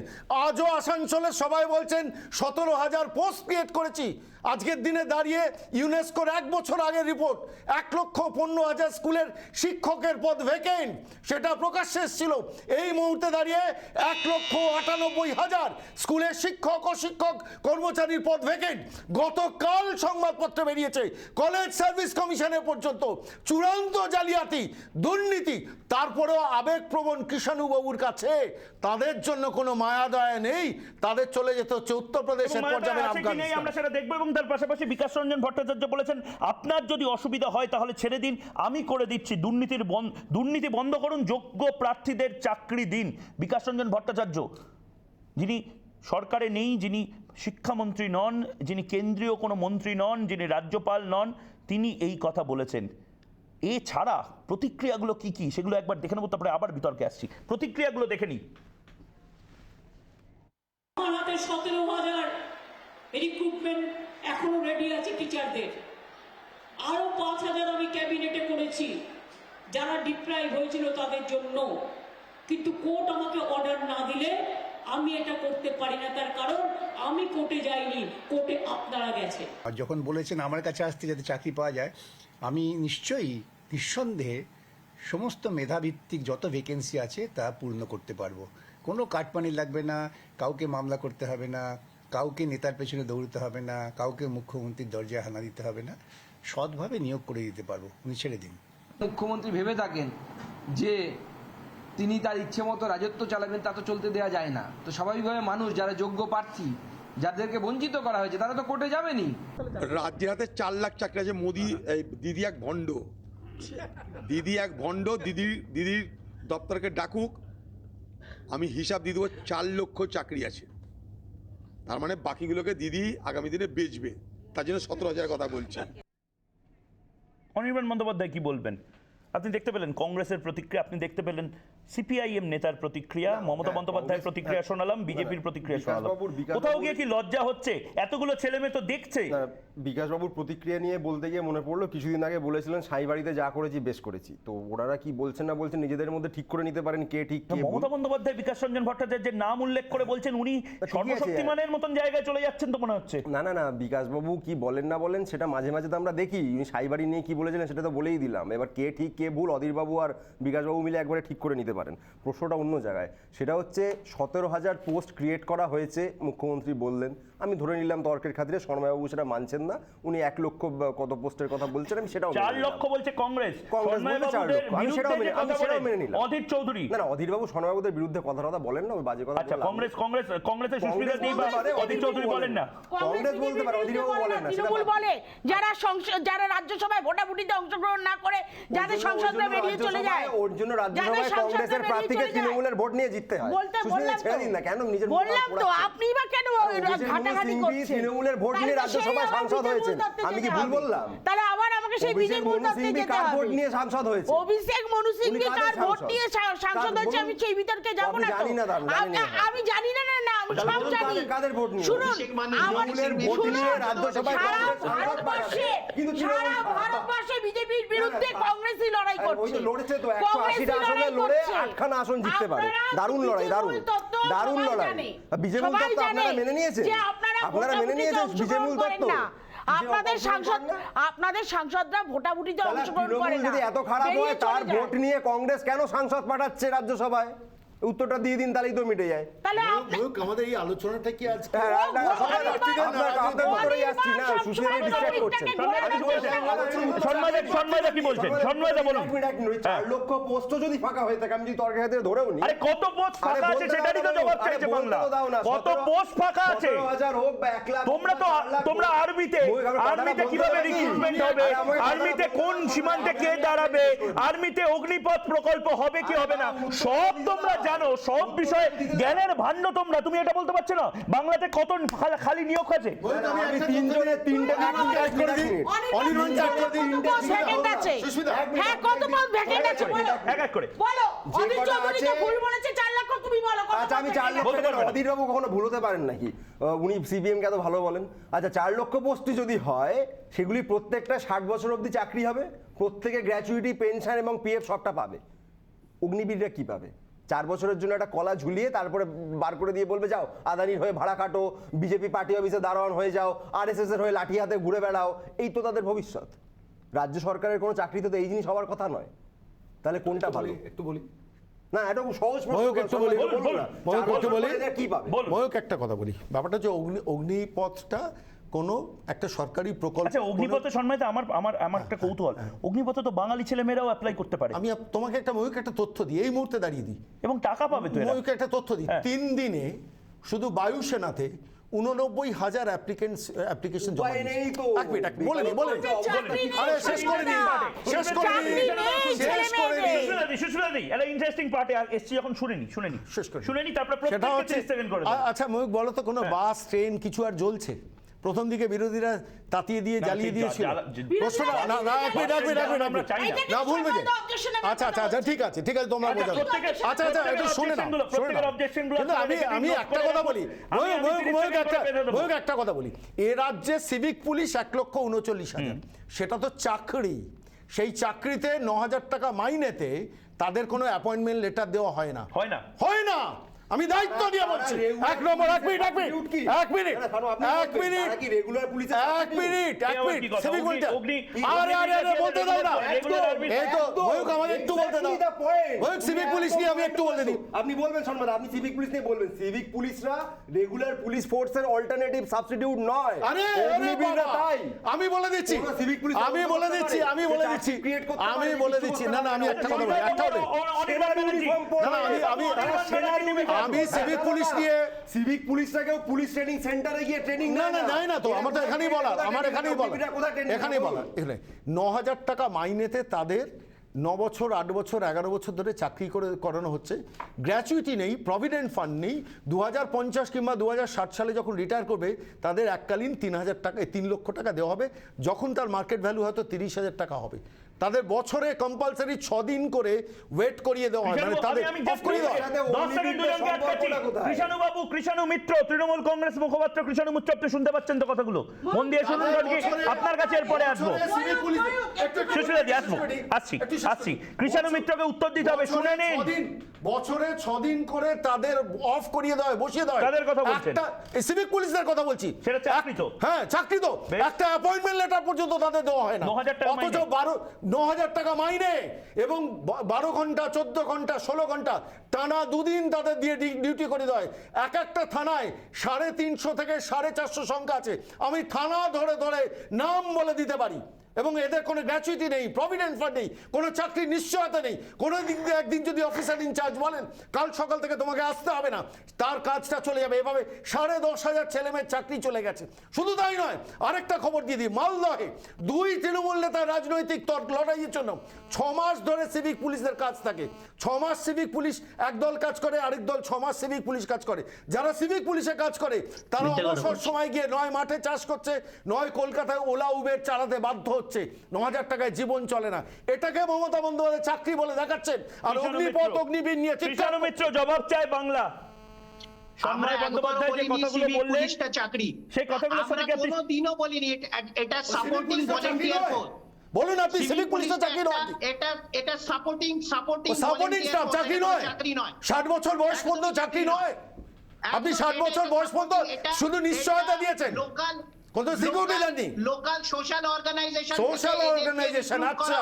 আজও আসানসোলে সবাই বলছেন 17,000 পোস্ট ক্রিয়েট করেছি। আজকের দিনে দাঁড়িয়ে ইউনেস্কোর 1 বছর আগের রিপোর্ট 1,15,000 স্কুলের শিক্ষকের পদ ভ্যাকেন্ট, সেটা প্রকাশ্যে এসেছিল। এই মুহূর্তে দাঁড়িয়ে 1,98,000 স্কুলের শিক্ষক ও শিক্ষক কর্মচারীর পদ ভ্যাকেন্ট। গতকাল সংবাদপত্রে বেরিয়েছে কলেজ সার্ভিস কমিশনের পর্যন্ত চূড়ান্ত জালিয়াতি, দুর্নীতি। তারপরেও আবেগপ্রবণ কৃষাণুবাবুর কাছে তাদের জন্য কোনো মায়া দয়া নেই, তাদের চলে যেতে হচ্ছে উত্তরপ্রদেশের পর যাবেন আফগানিস্তান। আমরা সেটা দেখবো। এবং তার পাশাপাশি বিকাশ রঞ্জন ভট্টাচার্য বলেছেন, আপনার যদি অসুবিধা হয় তাহলে ছেড়ে দিন, আমি করে দিচ্ছি। দুর্নীতি বন্ধ করুন, যোগ্য প্রার্থীদের চাকরি দিন। বিকাশ রঞ্জন ভট্টাচার্য, যিনি সরকারে নেই, যিনি শিক্ষামন্ত্রী নন, যিনি কেন্দ্রীয় কোনো মন্ত্রী নন, যিনি রাজ্যপাল নন, তিনি এই কথা বলেছেন। এছাড়া প্রতিক্রিয়াগুলো কি কি সেগুলো একবার দেখে নেবো, তারপরে আবার বিতর্কে আসছি। প্রতিক্রিয়াগুলো দেখে নিই। আমার হাতে 17,000 রিক্রুটমেন্ট এখনো রেডি আছে টিচারদের। আরো 5,000 আমি ক্যাবিনেটে করেছি যারা ডিপ্রাইভ হয়েছিল তাদের জন্য। কিন্তু কোর্ট আমাকে অর্ডার না দিলে আমি এটা করতে পারি না, তার কারণ আমি কোর্টে যাইনি, কোর্টে আপনারা গেছে। আর যখন বলেছেন আমার কাছে আসতে যাতে চাকরি পাওয়া যায়, আমি নিশ্চয়ই নিঃসন্দেহে সমস্ত মেধাভিত্তিক যত ভ্যাকেন্সি আছে তা পূর্ণ করতে পারবো। কোনো কাটমানি লাগবে না, কাউকে মামলা করতে হবে না, কাউকে নেতার পেছনে দৌড়তে হবে না, কাউকে মুখ্যমন্ত্রীর দরজায় হানা দিতে হবে না, সৎভাবে নিয়োগ করে দিতে পারবো। উনি ছেড়ে দিন। মুখ্যমন্ত্রী ভেবে থাকেন যে তিনি তার ইচ্ছে মতো রাজত্ব চালাবেন, তা তো চলতে দেওয়া যায় না। তো স্বাভাবিকভাবে মানুষ যারা যোগ্য প্রার্থী, যাদেরকে বঞ্চিত করা হয়েছে, তারা তো কোর্টে যাবেনি। রাজ্যের হাতে 4 লাখ চাকরি আছে। মোদি দিদি এক ভণ্ড, দিদির দপ্তরকে ডাকুক, আমি হিসাব দিয়ে দেবো। 4 লক্ষ চাকরি আছে, তার মানে বাকিগুলোকে দিদি আগামী দিনে বেচবে, তার জন্য 17,000 কথা বলছে। অনির্বাণ বন্দ্যোপাধ্যায় কি বলবেন? আপনি দেখতে পেলেন কংগ্রেসের প্রতিক্রিয়া, আপনি দেখতে পেলেন সিপিআইএম নেতার প্রতিক্রিয়া, মমতা বন্দ্যোপাধ্যায়ের প্রতিক্রিয়া শোনালাম, বিজেপির প্রতিক্রিয়া শোনালাম। কোথাও গিয়ে কি লজ্জা হচ্ছে? এতগুলো ছেলে মেয়ে তো দেখছে। বিকাশবাবুর প্রতিক্রিয়া নিয়ে বলতে গিয়ে মনে পড়লো, কিছুদিন আগে বলেছিলেন সাইবাড়িতে যা করেছি বেশ করেছি। তো ওনারা কি বলছেন না বলছেন নিজেদের মধ্যে ঠিক করে নিতে পারেন কে ঠিক কে ভুল। মমতা বন্দ্যোপাধ্যায় বিকাশ রঞ্জন ভট্টাচার্যের নাম উল্লেখ করে বলছেন উনি সর্বশক্তিমানের মতন জায়গায় চলে যাচ্ছেন তো মনে হচ্ছে। না, বিকাশবাবু কি বলেন না বলেন সেটা মাঝে মাঝে তো আমরা দেখি। উনি সাইবাড়ি নিয়ে কি বলেছিলেন সেটা তো বলেই দিলাম। এবার কে ঠিক কে ভুল অধীরবাবু আর বিকাশবাবু মিলে একবারে ঠিক করে নিতে পারেন। প্রশ্নটা অন্য জায়গায়, সেটা হচ্ছে 17,000 পোস্ট ক্রিয়েট করা হয়েছে মুখ্যমন্ত্রী বললেন। আমি ধরে নিলাম তর্কের খাতিরে শর্মাবাবু সেটা মানছেন না, উনি 1 লক্ষ কত পোস্টের কথা বলছেন, আমি সেটাও 4 লক্ষ বলছে কংগ্রেস, আমি সেটাও মেনে নিলাম। অধীর চৌধুরী না, অধীরবাবু শর্মাবাবুদের বিরুদ্ধে কথা বলেন না, ওই বাজে কথা। আচ্ছা, কংগ্রেসের সুস্মিতা দেব অধীর চৌধুরী বলেন না, কংগ্রেস বলতে পারে, অধীরবাবু বলেন না। তৃণমূল বলে যারা রাজ্যসভায় ভোটাভুটিতে অংশগ্রহণ না করে, যাদের সংসদে বেরিয়ে চলে যায়, ওর জন্য রাজ্যসভায় কংগ্রেসের প্রার্থীকে তৃণমূলের ভোট নিয়ে জিততে হয়। ছেড়ে দিন না, কেন নিজের বললাম তো, আপনি বা কেন ঘাটাঘাটি করছেন? তৃণমূলের ভোট নিয়ে রাজ্যসভায় সাংসদ হয়েছেন, আমি কি ভুল বললাম? তাহলে আবার আমাকে সেই বিজেপি ভোট দিতে কার ভোট নিয়ে সাংসদ হয়েছে? অভিষেক মনু সিংভি কার ভোট নিয়ে সাংসদ হয়েছে, আমি সেই বিতর্কে যাব না। আমি জানি না, আমি সব জানি। কাদের ভোট নিয়ে? শুনুন, তৃণমূলের ভোট নিয়ে রাজ্যসভায় সারা ভারতবর্ষে বিজেপির বিরুদ্ধে কংগ্রেসই লড়াই করছে। ওই তো লড়েছে তো, 180টা আসনে লড়ে 8খানা আসন জিততে পারে। দারুণ লড়াই, দারুণ লড়াই। বিজেপি তত্ত্ব আপনারা মেনে নিয়েছেন, আপনারা মেনে নিয়েছেন বিজেপি তত্ত্ব। আপনাদের সাংসদরা ভোটাভুটিতে অংশগ্রহণ করে না। যদি এত খারাপ হয়, তার ভোট নিয়ে কংগ্রেস কেন সাংসদ পাঠাচ্ছে রাজ্যসভায়? উত্তরটা দিয়ে দিন, তাহলেই তো মিটে যায়। তাহলে আমাদের এই আলোচনাটা কি আজকে লক্ষ পোস্ট যদি ফাঁকা হয়ে থাকে, আমি যদি তর্কের ক্ষেত্রে ধরেও নি, কত পোস্ট ফাঁকা আছে সেটারই তো জবাব চাইছে বাংলা। কত পোস্ট ফাঁকা আছে? 17,000 হোক বা 1 লাখ, তোমরা আর্মিতে কিভাবে রিক্রুটমেন্ট হবে, আর্মিতে কোন সীমান্তে কে দাঁড়াবে, আর্মিতে অগ্নিপথ প্রকল্প হবে কি হবে না, সব তোমরা জানো, সব বিষয়ে জ্ঞানের ভান্ড তোমরা। তুমি এটা বলতে পারছো না বাংলাতে কত খালি নিয়োগ আছে? আমি তিনজনের 3টে ভ্যাকেন্সি করে দিই। অনির্বাণ ভ্যাকেন্ট আছে। হ্যাঁ, কত ভ্যাকেন্ট আছে বলো, এক এক করে বলো। অধীর চৌধুরী তো ভুল বলেছে, 4 লক্ষ। তুমি বলো কত আমি 4 লক্ষ বলতে পারবেন না। অধীর বাবু কখনো ভুলতে পারেন নাকি? উনি সিপিএম কে এত ভালো বলেন। আচ্ছা 4 লক্ষ পোস্টই যদি হয় সেগুলি প্রত্যেকটা 60 বছর অবধি চাকরি হবে, প্রত্যেকে গ্র্যাচুইটি, পেনশন এবং পিএফ সবটা পাবে। অগ্নিবীররা কি পাবে? 4 বছরের জন্য একটা কলা ঝুলিয়ে তারপরে বার করে দিয়ে বলবে যাও আদানির হয়ে ভাড়া কাটো, বিজেপি পার্টি অফিসে দারোয়ান হয়ে যাও, আরএসএস এর হয়ে লাঠি হাতে ঘুরে বেড়াও, এই তো তাদের ভবিষ্যৎ। রাজ্য সরকারের কোনো চাকরিতে তো এই জিনিস হওয়ার কথা নয়। তাহলে কোনটা ভালো? একটু বলি না এটা খুব সহজ প্রশ্ন। ময়ূক একটু বলি, বলুন না। ময়ূক 4 একটু বছর বলি। পরে এরা কি পাবে? ময়ূক একটা কথা বলি, ব্যাপারটা হচ্ছে অগ্নিপথটা কোনো একটা সরকারি প্রকল্প। আচ্ছা অগ্নিপথে সম্মানিত আমার একটা কৌতূহল, অগ্নিপথে তো বাঙালি ছেলেমেয়েরাও অ্যাপ্লাই করতে পারে আমি তোমাকে একটা ময়ূক একটা তথ্য দিই, এই মুহূর্তে দাঁড়িয়ে দিই, এবং টাকা পাবে তো এরা। ময়ূকে একটা তথ্য দিই। হ্যাঁ। 3 দিনে শুধু বায়ুসেনাতে 89,000 অ্যাপ্লিকেশন জমা উপায় নেই তো। এক মিনিট বলে নি চাকরি নেই, আরে শেষ করে দিন, শেষ করে দিন, চাকরি নেই, শেষ করে দিন। সুস্মিতাদি একটা ইন্টারেস্টিং পার্টে এসছি যখন শুনেনি শেষ করি। তারপরে সেটা প্রত্যেককে হচ্ছে 30 সেকেন্ড করে দেবো। আচ্ছা ময়ূক বলো তো কোনো বাস ট্রেন কিছু আর জ্বলছে? প্রথম দিকে বিরোধীরা তাতিয়ে দিয়ে জ্বালিয়ে সেই দিয়েছিল। জ্বালা- প্রশ্নটা না এক মিনিট আমরা চাই না। না ভুলবে যে আচ্ছা ঠিক আছে তোমরা আচ্ছা, বোঝাবে। প্রত্যেকের- আচ্ছা একটু শুনে নাও, প্রত্যেকের শুনে নাও। objectionগুলো কিন্তু আমি note একটা করে কথা রাখুন। বলি, আমি 30 সেকেন্ড করে বেঁধে দেবো। একটা কথা বলি, এ রাজ্যে সিভিক পুলিশ 1,39,000, সেটা তো চাকরি। সেই চাকরিতে 9,000 টাকা মাইনেতে তাদের কোনো অ্যাপয়েন্টমেন্ট লেটার দেওয়া হয় না। হয় না। আমি দায়িত্ব দিয়ে বলছি। এক মিনিট সিভিক বলতে আরে বলতে দাও না। এই তো ময়ূক আমাকে একটু বলতে দাও। ময়ূক সিভিক পুলিশ নিয়ে আমি একটু বলতে দিই। আপনি বলবেন সম্মান, আপনি সিভিক পুলিশ নিয়ে বলবেন। সিভিক পুলিশরা রেগুলার পুলিশ ফোর্সের অল্টারনেটিভ সাবস্টিটিউট নয়। আরে অগ্নিবীররা তাই। আমি বলে দিচ্ছি তোমরা civic police আমি বলে দিচ্ছি create করতে পারে, আমি বলে দিচ্ছি না আমি একটা কথা বলি, একটা কথা বলি। আমি সিভিক পুলিশ নিয়ে সিভিক পুলিশটাকেও পুলিশ ট্রেনিং সেন্টারে গিয়ে ট্রেনিং না তো আমার তো এখানেই বলা, এখানেই বলা। 9,000 টাকা মাইনেতে তাদের 9 বছর 8 বছর 11 বছর ধরে চাকরি করানো হচ্ছে। গ্র্যাচুইটি নেই, প্রভিডেন্ট ফান্ড নেই। 2050 কিংবা 2060 সালে যখন রিটায়ার করবে তাদের এককালীন 3,000 টাকা 3 লক্ষ টাকা দেওয়া হবে, যখন তার মার্কেট ভ্যালু হয়তো 30,000 টাকা হবে। তাদের বছরে কম্পালসারি 6 দিন করে ওয়েট করিয়ে দেওয়া হয়, মানে তাদের অফ করিয়ে দেওয়া হয়। কৃষাণু মিত্র তৃণমূল কংগ্রেস মুখপাত্র কৃষাণু মিত্র, আপনি শুনতে পাচ্ছেন তো কথাগুলো? মন দিয়ে শুনুন, আপনার কাছে এরপরে আসবো। সুস্মিতাদি আসছি কৃষাণু মিত্রকে উত্তর দিতে হবে, শুনে নিন। বছরে 6 দিন করে তাদের অফ করিয়ে দেওয়া হয়, বসিয়ে দেওয়া হয়। কাদের কথা বলছেন? সিভিক পুলিশদের কথা বলছি। সেটা চাকরি তো। হ্যাঁ চাকরি তো। একটা অ্যাপয়েন্টমেন্ট লেটার পর্যন্ত তাদের দেওয়া হয় না। 9,000 টাকা অথচ 9,000 টাকা মাইনে এবং 12 ঘন্টা 14 ঘন্টা 16 ঘন্টা টানা 2 দিন তাদের দিয়ে ডিউটি করে দেয়। একটা থানায় 350 থেকে 450 সংখ্যা আছে, আমি থানা ধরে ধরে নাম বলে দিতে পারি। এবং এদের কোনো গ্র্যাচুইটি নেই, প্রভিডেন্ট ফান্ড নেই, কোনো চাকরির নিশ্চয়তা নেই। কোনো দিক দিয়ে একদিন যদি অফিসার ইনচার্জ বলেন কাল সকাল থেকে তোমাকে আসতে হবে না, তার কাজটা চলে যাবে। এভাবে 10,500 ছেলেমেয়ের চাকরি চলে গেছে। শুধু তাই নয়, আরেকটা খবর দিয়ে দিই, মালদহে 2 তৃণমূল নেতার রাজনৈতিক লড়াইয়ের জন্য 6 মাস ধরে সিভিক পুলিশদের কাজ থাকে। 6 মাস সিভিক পুলিশ এক দল কাজ করে, আরেক দল 6 মাস সিভিক পুলিশ কাজ করে। যারা সিভিক পুলিশে কাজ করে তারা অবসর সময় গিয়ে নয় মাঠে চাষ করছে, নয় কলকাতায় ওলা উবের চালাতে বাধ্য হচ্ছে। 9,000 টাকায় জীবন চলে না। এটাকে মমতা বন্দ্যোপাধ্যায় চাকরি বলে দেখাচ্ছেন, আর অগ্নিপথ অগ্নিবীর নিয়ে কৃষাণু মিত্র জবাব চায় বাংলা। আমরা বন্দ্যোপাধ্যায় যে কথাগুলো বললেন চাকরি, সেই কথাগুলো আমরা কোনোদিনও বলিনি এটা সাপোর্টিং ভলান্টিয়ার ফোর্স। বলুন আপনি সিভিক পুলিশটা চাকরি নয়, এটা সাপোর্টিং স্টাফ চাকরি নয়। 60 বছর বয়স পর্যন্ত চাকরি নয়। আপনি 60 বছর বয়স পর্যন্ত শুধু নিশ্চয়তা দিয়েছেন, লোকাল কত সিকিউরিটি দেননি। লোকাল সোশ্যাল অর্গানাইজেশন আচ্ছা,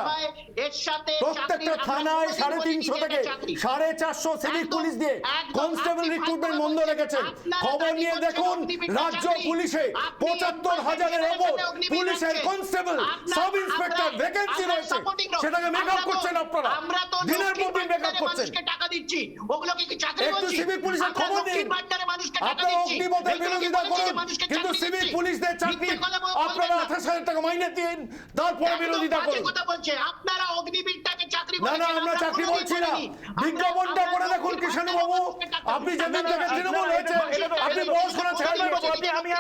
এর সাথে প্রত্যেকটা থানায় 350 থেকে 450 সিভিক পুলিশ দিয়ে কনস্টেবল রিক্রুটমেন্ট বন্ধ রেখেছেন। খবর নিয়ে দেখুন, রাজ্য পুলিশে 75,000-এর ওপর পুলিশের কনস্টেবল সাব ইন্সপেক্টর ভ্যাকেন্সি রয়েছে, সেটাকে মেকআপ করছেন আপনারা। দিনের পর দিন মেকআপ করছেন। টাকা দিচ্ছি, ওগুলোকে কি চাকরি একটু বলছি? সিভিক পুলিশের খবর দিন। আপনারা অগ্নিপথের বিরোধিতা করুন, কিন্তু সিভিক পুলিশদের চাকরি আপনারা 28,000 টাকা মাইনে দিন, তারপরে বিরোধিতা করুন। আপনারা অগ্নিবীরটাকে চাকরি না আমরা চাকরি বলছি না। বিজ্ঞাপনটা পড়ে দেখুন কৃষ্ণ বাবু, আপনি যেদিন থেকে তৃণমূল হয়েছে আপনি পড়াশোনা ছাড়বেন। আমি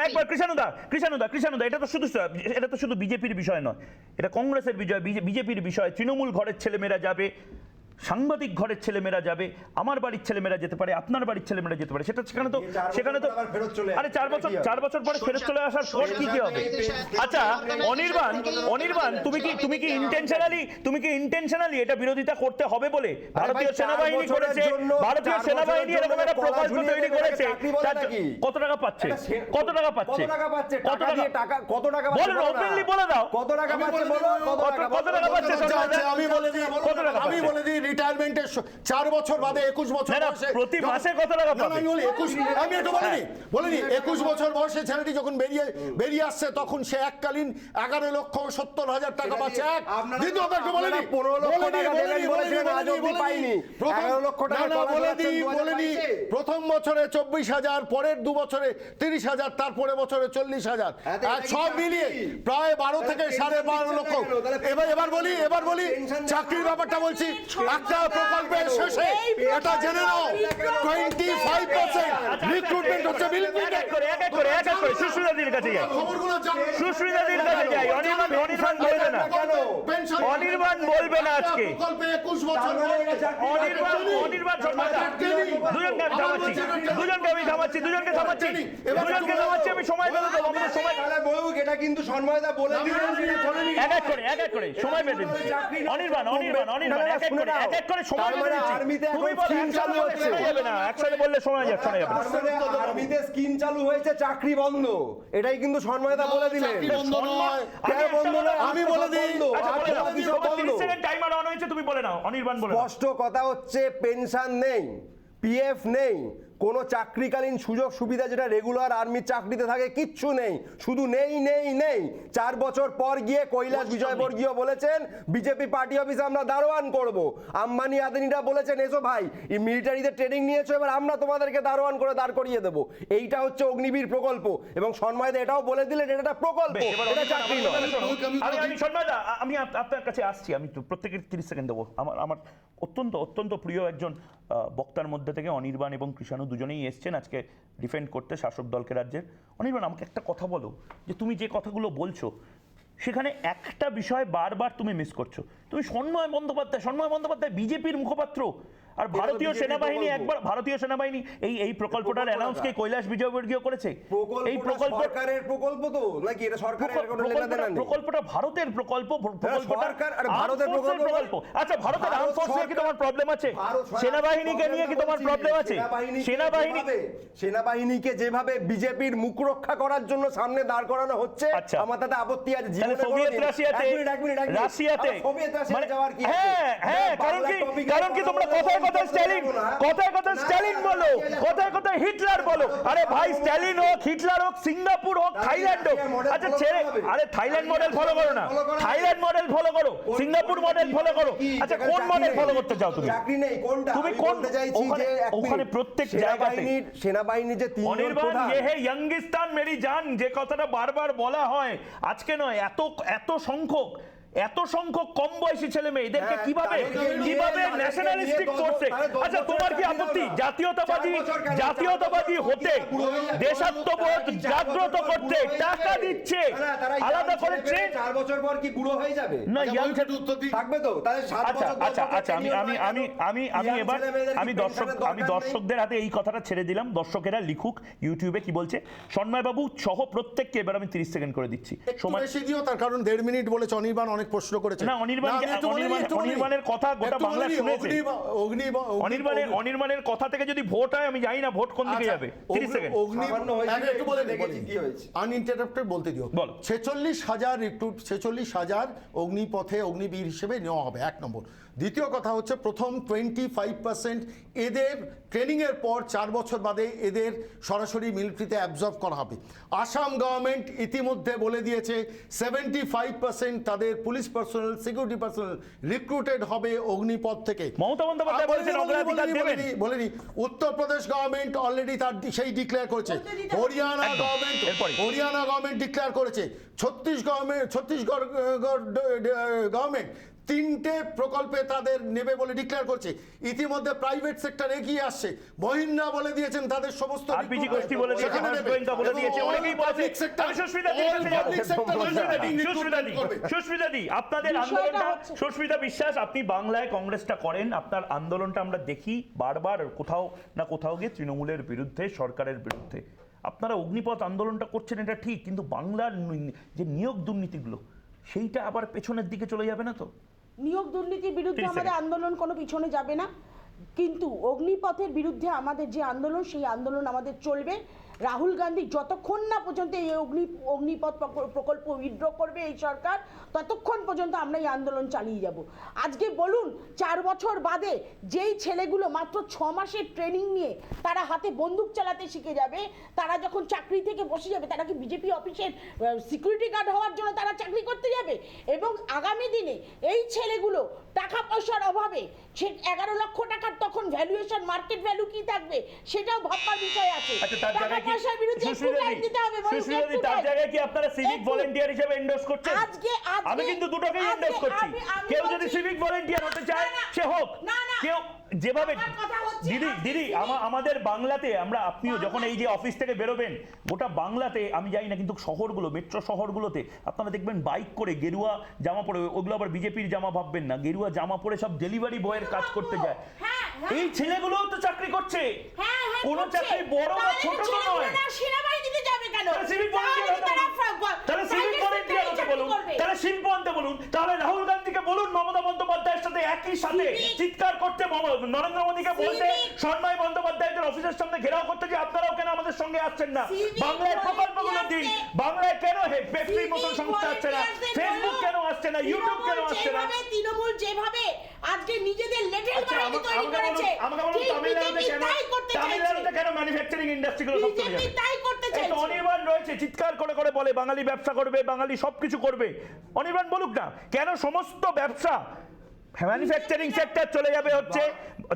একবার কৃষ্ণদা এটা তো শুধু বিজেপির বিষয় নয়, এটা কংগ্রেসের বিজয়, বিজেপির বিষয়। তৃণমূল ঘরের ছেলেমেয়েরা যাবে, সাংবাদিক ঘরের ছেলেমেয়েরা যাবে, আমার বাড়ির ছেলেমেয়েরা যেতে পারে, আপনার বাড়ির ছেলেমেয়েরা যেতে পারে, সেখানে তো আরে 4 বছর পরে ফেরত চলে আসার পর কি হবে? আচ্ছা অনির্বাণ তুমি কি ইন্টেনশনালি এটা বিরোধিতা করতে হবে বলে ভারতীয় সেনাবাহিনী করেছে? ভারতীয় সেনাবাহিনী এরকম একটা প্রকল্প তৈরি করেছে, কত টাকা পাচ্ছে? কত টাকা পাচ্ছে? বলো, ওপেনলি বলে দাও কত টাকা পাচ্ছে, কত টাকা পাচ্ছে? আমি বলে দিই রিটায়ারমেন্টের 4 বছর বাদে 21 বছর বয়সে প্রতি মাসে কত টাকা পাবে? আমি একটু বলিনি 21 বছর বয়সে ছেলেটি যখন বেরিয়ে আসছে তখন সে এককালীন 11,70,000 টাকা পাচ্ছে। দ্বিতীয় একটু বলিনি 11,00,000 প্রথম বছরে 24,000, পরের 2 বছরে 30,000, তারপরে বছরে 40,000, সব মিলিয়ে প্রায় 12 থেকে 12.5 লক্ষ। এবার বলি চাকরির ব্যাপারটা বলছি। একটা প্রকল্পের শেষে এটা জেনে নাও 25% রিক্রুটমেন্ট হচ্ছে এক করে সুস্মিতাদির কাছে যাই, সুস্মিতাদির কাছে যাই। অনির্বাণ বলবে না, অনির্বাণ বলবে না আজকে। অনির্বাণ দুজনকে থামাচ্ছি, আমি সময় পেতে দেবো, আমাদের সময়। এটা কিন্তু সন্ময়দা বলে এক এক করে সময় পেতে দিচ্ছি। অনির্বাণ এক এক করে সময় পেতে দিচ্ছি। তুমি বলো শোনা যাবে না, একসাথে বললে শোনা যাবে না। আর্মিতে স্কিম চালু হয়েছে, চাকরি বন্ধ, এটাই কিন্তু সন্ময়দা বলে দিলেন। আমি বলে দিই, 30 সেকেন্ড টাইমার অন হয়েছে, তুমি বলে নাও। অনির্বাণ বলে স্পষ্ট কথা হচ্ছে পেনশন নেই, পিএফ নেই, কোনো চাকরিকালীন সুযোগ সুবিধা যেটা রেগুলার আর্মির চাকরিতে থাকে কিচ্ছু নেই, শুধু নেই। 4 বছর পর গিয়ে কৈলাস বিজয়বর্গীয় বলেছেন বিজেপি পার্টি অফিসে আমরা দারোয়ান করব। আম্বানি আদানিরা বলেছেন এসো ভাই, মিলিটারিতে ট্রেনিং নিয়েছো, এবার আমরা তোমাদেরকে দারোয়ান করে দাঁড় করিয়ে দেবো। এইটা হচ্ছে অগ্নিবীর প্রকল্প, এবং সন্ময়দা এটাও বলে দিলেন এটা প্রকল্প, এটা চাকরি নয়। আমি সন্ময়দা, আমি আপনার কাছে আসছি, আমি প্রত্যেকের 30 সেকেন্ড দেবো। আমার অত্যন্ত প্রিয় একজন বক্তার মধ্যে থেকে অনির্বাণ এবং কৃষাণু দুজনেই এসছেন আজকে ডিফেন্ড করতে শাসক দলকে রাজ্যের। অনির্বাণ, আমাকে একটা কথা বলো, যে তুমি যে কথাগুলো বলছো সেখানে একটা বিষয় বারবার তুমি মিস করছো। তুমি সন্ময় বন্দ্যোপাধ্যায় বিজেপির মুখপাত্র, আর ভারতীয় সেনাবাহিনী এই প্রকল্পটার অ্যানাউন্স কে কৈলাস বিজয়বর্গীয় করেছে? এই সরকারের প্রকল্প তো নাকি এটা সরকারের কোনো লেনাদেনা নেই? প্রকল্পটা ভারতের প্রকল্প, ভারতের প্রকল্প। আচ্ছা, ভারতের আর্ম ফোর্স নিয়ে কি তোমার প্রবলেম আছে? সেনাবাহিনীকে নিয়ে কি তোমার প্রবলেম আছে? সেনাবাহিনীকে যেভাবে বিজেপির মুখ রক্ষা করার জন্য সামনে দাঁড় করানো হচ্ছে, আমার তাতে আপত্তি আছে। সোভিয়েত রাশিয়াতে কারণ কি তোমরা কথায় স্ট্যালিন বলো, কথায় হিটলার বলো। আরে ভাই, স্ট্যালিন হোক, হিটলার হোক, সিঙ্গাপুর হোক, থাইল্যান্ড হোক, আচ্ছা ছেড়ে, আরে থাইল্যান্ড মডেল ফলো করো না, থাইল্যান্ড মডেল ফলো করো, সিঙ্গাপুর মডেল ফলো করো। আচ্ছা, কোন মডেল ফলো করতে চাও তুমি? তুমি কোন? ওখানে প্রত্যেক জায়গায় সেনাবাহিনী যে অনির্বাণ হে ইয়ঙ্গিস্তান মেরি জান, যে কথাটা বারবার বলা হয়, আজকে নয়, এত সংখ্যক কম বয়সী ছেলে মেয়ে, এদেরকে কিভাবে ন্যাশনালিস্টিক ফোর্সে, আচ্ছা তোমার কি আপত্তি? জাতীয়তাবাদী হতে, দেশাত্মবোধ জাগ্রত করতে টাকা দিচ্ছে, আলাদা করে 4 বছর পর কি বুড়ো হয়ে যাবে? না, ইয়াং থাকবে তো, তাহলে 7 বছর। আচ্ছা, আমি দর্শকদের হাতে এই কথাটা ছেড়ে দিলাম, দর্শকেরা লিখুক ইউটিউবে কি বলছে। সন্ময় বাবু সহ প্রত্যেককে এবার আমি 30 সেকেন্ড করে দিচ্ছি সময়। বেশি দিও, তার কারণ 1.5 মিনিট বলেছে। অনির্বাণ অনেক প্রশ্ন করেছে। না, অনির্বাণের কথা গোটা বাংলা শুনেছে। অনির্বাণের কথা থেকে যদি ভোট হয়, আমি জানি না ভোট কোন দিকে যাবে। 30 সেকেন্ড আনইন্টারাপ্টেড বলতে দিও। 46,000 রিক্রুট, 46,000 অগ্নিপথে অগ্নিবীর হিসেবে নেওয়া হবে, 1 নম্বর। দ্বিতীয় কথা হচ্ছে প্রথম 25% এদের ট্রেনিংয়ের পর 4 বছর বাদে এদের সরাসরি মিলিটারিতে অ্যাবজর্ব করা হবে। আসাম গভর্নমেন্ট ইতিমধ্যে বলে দিয়েছে 75% তাদের police personnel, security personal recruited হবে অগ্নিপথ থেকে। মমতা বন্দ্যোপাধ্যায় বলেছেন অগ্রাধিকার দেবেন। বলেনি। উত্তরপ্রদেশ গভর্নমেন্ট অলরেডি তার সেই ডিক্লেয়ার করেছে। হরিয়ানা গভর্নমেন্ট ডিক্লেয়ার করেছে। ছত্তিশগড় গভর্নমেন্ট 3টে প্রকল্পে তাদের নেবে বলে ডিক্লেয়ার করছে। ইতিমধ্যে প্রাইভেট সেক্টর এগিয়ে আসছে, মহিন্দ্রা বলে দিয়েছেন তাদের সমস্ত আরপিজি গোষ্ঠী বলে দিয়েছে, হর্ষ গোয়েঙ্কা বলে দিয়েছে, অনেকেই বলেছে। আমি সুস্মিতা দির কাছে যাব। সুস্মিতা দি, আপনাদের আন্দোলনটা, সুস্মিতা বিশ্বাস, আপনি বাংলায় কংগ্রেসটা করেন, আপনার আন্দোলনটা আমরা দেখি বারবার কোথাও না কোথাও গিয়ে তৃণমূলের বিরুদ্ধে, সরকারের বিরুদ্ধে। আপনারা অগ্নিপথ আন্দোলনটা করছেন, এটা ঠিক, কিন্তু বাংলার যে নিয়োগ দুর্নীতিগুলো সেইটা আবার পেছনের দিকে চলে যাবে না তো? নিয়োগ দুর্নীতির বিরুদ্ধে 30 আমাদের আন্দোলন কোনো পিছনে যাবে না, কিন্তু অগ্নিপথের বিরুদ্ধে আমাদের যে আন্দোলন, সেই আন্দোলন আমাদের চলবে। রাহুল গান্ধী যতক্ষণ না পর্যন্ত এই অগ্নিপথ প্রকল্প উইথড্র করবে এই সরকার, ততক্ষণ পর্যন্ত আমরা এই আন্দোলন চালিয়ে যাব। আজকে বলুন, 4 বছর বাদে যেই ছেলেগুলো মাত্র 6 মাসের ট্রেনিং নিয়ে তারা হাতে বন্দুক চালাতে শিখে যাবে, তারা যখন চাকরি থেকে বসে যাবে, তারা কি বিজেপি অফিসের সিকিউরিটি গার্ড হওয়ার জন্য তারা চাকরি করতে যাবে? এবং আগামী দিনে এই ছেলেগুলো টাকা পয়সার অভাবে, সে 11 লক্ষ টাকার তখন ভ্যালুয়েশন, মার্কেট ভ্যালু কি থাকবে সেটাও ভাববার বিষয় আছে। টাকা পয়সার বিরুদ্ধে একটু টাইম দিতে হবে। তার জায়গায় কি আপনারা সিভিক ভলান্টিয়ার হিসেবে এন্ডোর্স করছেন? আমি কিন্তু দুটোকেই এন্ডোর্স করছি। কেউ যদি সিভিক ভলান্টিয়ার হতে চায় সে হোক, কেউ যেভাবে দিদি আমাদের বাংলাতে আমরা, আপনিও যখন এই যে অফিস থেকে বেরোবেন, গোটা বাংলাতে আমি জানি না, কিন্তু শহরগুলো, মেট্রো শহরগুলোতে আপনারা দেখবেন বাইক করে গেরুয়া জামা পরে, ওগুলো আবার বিজেপির জামা ভাববেন না, গেরুয়া জামা পরে সব ডেলিভারি বয়ের কাজ করতে যায়। এই ছেলেগুলোও তো চাকরি করছে, কোনো চাকরি বড় বা ছোট তো নয়। সেনাবাহিনীতে যাবে কেন? সিভিক ভলান্টিয়ার হতে বলুন, তাহলে শিল্প আনতে বলুন, তাহলে রাহুল গান্ধীকে বলুন মমতা বন্দ্যোপাধ্যায়ের সাথে একই সাথে চিৎকার করতে, নরেন্দ্র মোদীকে বলতে, সন্ময় বন্দ্যোপাধ্যায়দের অফিসের সামনে ঘেরাও করতে, যে আপনারাও কেন আমাদের সঙ্গে আসছেন না? বাংলায় প্রকল্পগুলো দিন। বাংলায় কেন পেপসির মতন সংস্থা আসছে না? ফেসবুক কেন আসছে না? ইউটিউব কেন আসছে না? তৃণমূল যেভাবে আজকে নিজেদের লেটেল বাহিনী তৈরি করেছে, আমাকে বলুন তামিলনাড়ুতে কেন ম্যানুফ্যাকচারিং ইন্ডাস্ট্রিগুলো সব চলে যাবে? তাই করতে চাইছে। অনির্বাণ রয়েছে, চিৎকার করে করে বলে বাঙালি ব্যবসা করবে, বাঙালি সবকিছু করবে। অনির্বাণ বলুক না, কেন সমস্ত ব্যবসা ম্যানুফ্যাকচারিং সেক্টর চলে যাবে হচ্ছে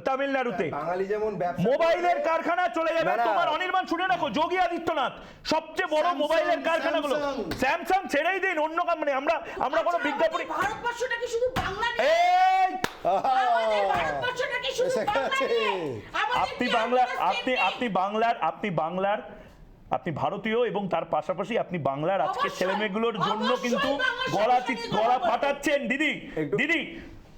তামিলনাড়ুতে? বাঙালি যেমন মোবাইলের কারখানা চলে যাবে তোমার। অনির্বাণ শুনে রাখো, যোগী আদিত্যনাথ সবচেয়ে বড় মোবাইলের কারখানাগুলো, স্যামসাং ছেড়েই দিন, অন্য কোম্পানি। আমরা কোনো বিজ্ঞাপন, ভারতবর্ষটা কি শুধু বাংলা? এই ভারতবর্ষটা কি শুধু বাংলা? আপনি ভারতীয়, এবং তার পাশাপাশি আপনি বাংলার আজকে ছেলেমেয়েগুলোর জন্য কিন্তু গলা ফাটাচ্ছেন। দিদি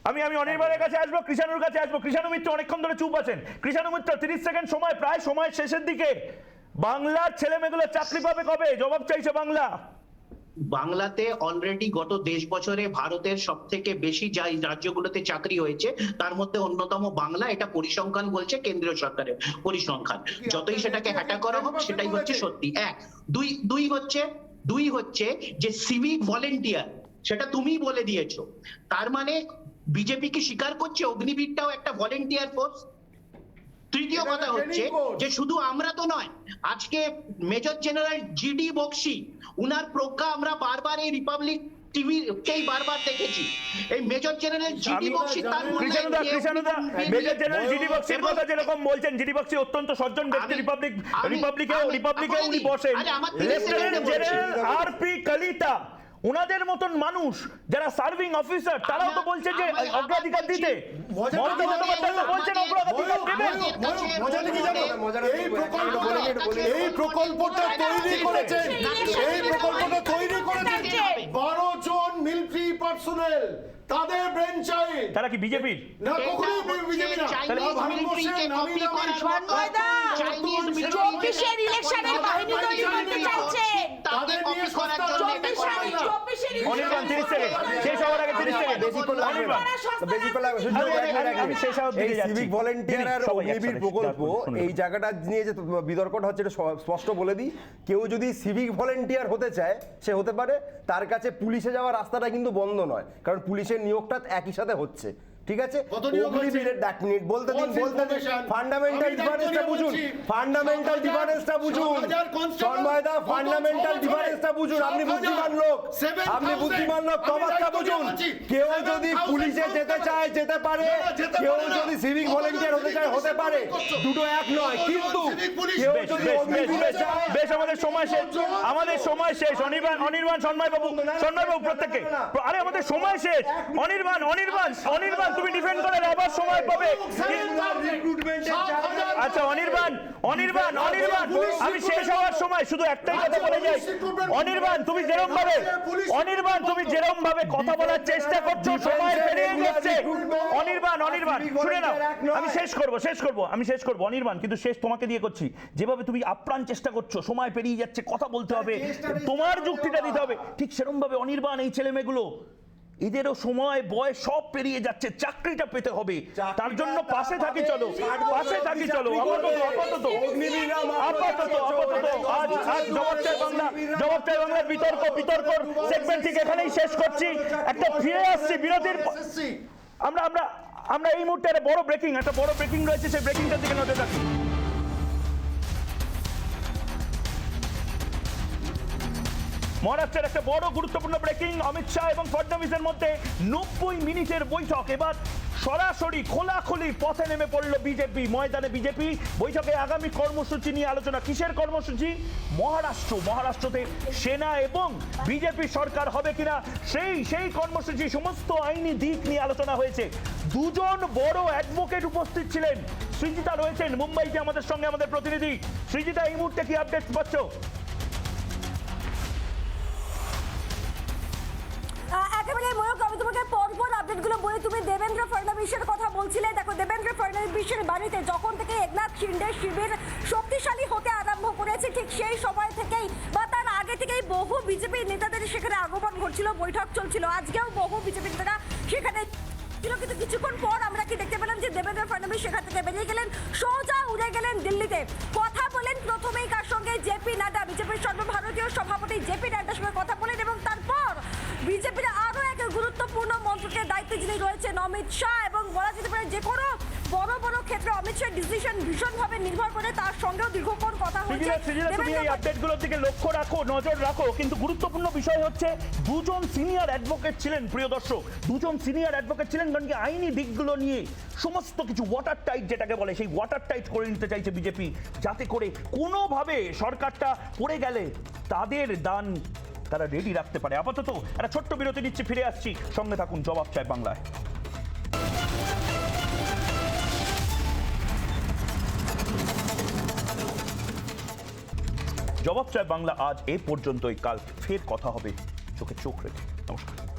আমি অনির্বাণের কাছে আসবো, কৃষাণুর কাছে আসবো। কৃষাণু মিত্র অনেকক্ষণ ধরে চুপ আছেন। কৃষাণু মিত্র, 30 সেকেন্ড সময়, প্রায় সময়ের শেষের দিকে। বাংলার ছেলেমেয়েগুলো চাকরি পাবে কবে? জবাব চাইছে বাংলা। বাংলাতে অলরেডি গত 10 বছরে ভারতের সব থেকে বেশি রাজ্যগুলোতে চাকরি হয়েছে, তার মধ্যে অন্যতম বাংলা। এটা পরিসংখ্যান বলছে, কেন্দ্রীয় সরকারের পরিসংখ্যান। যতই সেটাকে হ্যাটা করা হোক, সেটাই হচ্ছে সত্যি। দুই হচ্ছে যে সিভিক ভলেন্টিয়ার, সেটা তুমি বলে দিয়েছো। তার মানে বিজেপি কি স্বীকার করছে অগ্নিবীরটাও একটা ভলেন্টিয়ার ফোর্স? তৃতীয় কথা হচ্ছে যে শুধু আমরা তো নয়, আজকে মেজর জেনারেল জিডি বক্সি, উনার প্রজ্ঞা আমরা বারবার এই রিপাবলিক টিভিতেই বারবার দেখেছি। এই মেজর জেনারেল জিডি বক্সি, তার মেজর জেনারেল জিডি বক্সির কথা যেরকম বলছেন, জিডি বক্সি অত্যন্ত সজ্জন ব্যক্তি, রিপাবলিকে উনি বসেন। লেফটেন্যান্ট জেনারেল আরপি কলিতা, ওনাদের মতন মানুষ যারা সার্ভিং অফিসার, তারাও তো বলছে যে অগ্রাধিকার দিতে। মমতা বন্দ্যোপাধ্যায় তো বলছেন অগ্রাধিকার দেবেন। এই প্রকল্পটা তৈরি করেছেন 12 জন মিলিটারি পার্সোনেল, তাদের ব্রেন চাইল্ড। তারা কি বিজেপির? না, কখনোই বিজেপি না। ভারতবর্ষের নামি দামি 24 ইলেকশনের বাহিনী তৈরি করতে চাইছে। তাদের নিয়ে সস্তা অনির্বাণ 30 সেকেন্ড শেষ হওয়ার আগে, 30 সেকেন্ড আমি শেষ হওয়ার দিকে যাচ্ছি। সিভিক ভলান্টিয়ার আর অগ্নিবীর প্রকল্প, এই জায়গাটা নিয়ে যে বিতর্কটা হচ্ছে, এটা স্পষ্ট বলে দিই, কেউ যদি সিভিক ভলান্টিয়ার হতে চায় সে হতে পারে। তার কাছে পুলিশে যাওয়ার রাস্তাটা কিন্তু বন্ধ নয়, কারণ পুলিশের নিয়োগটা একই সাথে হচ্ছে। ঠিক আছে কত নিয়োগ হয়েছে? অগ্নিবীরের এক মিনিট বলতে দিন False information। ফান্ডামেন্টাল আমি ডিফারেন্সটা দায়িত্ব বুঝুন নিয়ে বলছি। ফান্ডামেন্টাল 7,000 ডিফারেন্সটা বুঝুন 7,000 constable, সন্ময়দা গত ফান্ডামেন্টাল 6 বছরে ডিফারেন্সটা বুঝুন আপনি 7,000, বুদ্ধিমান লোক 7,000 আপনি বুদ্ধিমান লোক আমি তফাৎটা দায়িত্ব নিয়ে বুঝুন বলছি। কেউ যদি 7,000 পুলিশে যেতে চায় যেতে পারে না, যেতে কেউ পারে না। যদি সিভিক ভলেন্টিয়ার হতে চায় হতে পারে দুটো এক নয় কিন্তু civic police কেউ বেশ, যদি বেশ, বেশ, অগ্নিবীরে বেশ, চায় বেশ, আমাদের সময় শেষ আমাদের সময় শেষ অনির্বাণ সন্ময়বাবু প্রত্যেককে আরে আমাদের সময় শেষ অনির্বাণ তুমি ডিফেন্ড করে আবার সময় পাবে আচ্ছা অনির্বাণ আমি শেষ হওয়ার সময় শুধু একটাই কথা বলে যাই অনির্বাণ তুমি যেরকম ভাবে কথা বলার চেষ্টা করছো সময় পেরিয়ে যাচ্ছে অনির্বাণ শুনে নাও আমি শেষ করব অনির্বাণ কিন্তু শেষ তোমাকে দিয়ে করছি যেভাবে তুমি আপ্রাণ চেষ্টা করছো সময় পেরিয়ে যাচ্ছে কথা বলতে হবে তোমার যুক্তিটা দিতে হবে ঠিক সেরকম ভাবে অনির্বাণ এই ছেলে মেয়েগুলো এদেরও সময় বয়স সব পেরিয়ে যাচ্ছে চাকরিটা পেতে হবে তার জন্য পাশে থাকি চলো আপাতত আজ জবাব চাই বাংলার বিতর্ক সেগমেন্ট ঠিক এখানেই শেষ করছি একটা ফিরে আসছি বিরতির আমরা এই মুহূর্তে একটা বড় ব্রেকিং রয়েছে সেই ব্রেকিংটার দিকে নজর রাখি মহারাষ্ট্রের একটা বড় গুরুত্বপূর্ণ ব্রেকিং অমিত শাহ এবং ফডনভিসের মধ্যে 90 মিনিটের বৈঠক এবার সরাসরি খোলাখুলি পথে নেমে পড়ল বিজেপি ময়দানে বিজেপি বৈঠকে আগামী কর্মসূচি নিয়ে আলোচনা কিসের কর্মসূচি মহারাষ্ট্রতে সেনা এবং বিজেপি সরকার হবে কিনা সেই কর্মসূচি সমস্ত আইনি দিক নিয়ে আলোচনা হয়েছে দুজন বড় অ্যাডভোকেট উপস্থিত ছিলেন সৃজিতা রয়েছেন মুম্বাইতে আমাদের সঙ্গে আমাদের প্রতিনিধি সৃজিতা এই মুহূর্তে কি আপডেট পাচ্ছ একেবারে ময়ূক আমি তোমাকে পরপর আপডেটগুলো বলে তুমি দেবেন্দ্র ফডনভিসের কথা বলছিলে দেখো দেবেন্দ্র ফডনভিসের বাড়িতে যখন থেকে একনাথ শিন্ডে শিবির শক্তিশালী হতে আরম্ভ করেছে ঠিক সেই সময় থেকেই বা তার আগে থেকেই বহু বিজেপি নেতাদের সেখানে আগমন ঘটছিল বৈঠক চলছিল আজকেও বহু বিজেপি নেতারা সেখানে কিন্তু কিছুক্ষণ পর আমরা কি দেখতে পেলাম যে দেবেন্দ্র ফডনভিস সেখান থেকে বেরিয়ে গেলেন সোজা উড়ে গেলেন দিল্লিতে কথা বলেন প্রথমেই কার সঙ্গে জেপি নাড্ডা বিজেপির সর্বভারতীয় সভাপতি জেপি নাড্ডার সঙ্গে কথা বলেন এবং তারপর বিজেপির আরো এক গুরুত্বপূর্ণ মন্ত্রকের দায়িত্বে যিনি রয়েছেন অমিত শাহ এবং বলা যেতে পারে যে কোনো বড় ক্ষেত্রে অমিত শাহের ডিসিশন ভীষণভাবে নির্ভর করে তার সঙ্গেও দীর্ঘক্ষণ কথা হয়েছে তুমি এই আপডেটগুলোর দিকে লক্ষ্য রাখো নজর রাখো কিন্তু গুরুত্বপূর্ণ বিষয় হচ্ছে দুজন সিনিয়র অ্যাডভোকেট ছিলেন প্রিয় দর্শক কারণ কি আইনি দিকগুলো নিয়ে সমস্ত কিছু ওয়াটার টাইট যেটাকে বলে সেই ওয়াটার টাইট করে নিতে চাইছে বিজেপি যাতে করে কোনোভাবে সরকারটা পড়ে গেলে তাদের দান তারা রেডি রাখতে পারে আপাতত একটা ছোট্ট বিরতি নিচ্ছি ফিরে আসছি সঙ্গে থাকুন জবাব চাই বাংলায় জবাব চাই বাংলা আজ এ পর্যন্তই কাল ফের কথা হবে চোখে চোখ রেখে নমস্কার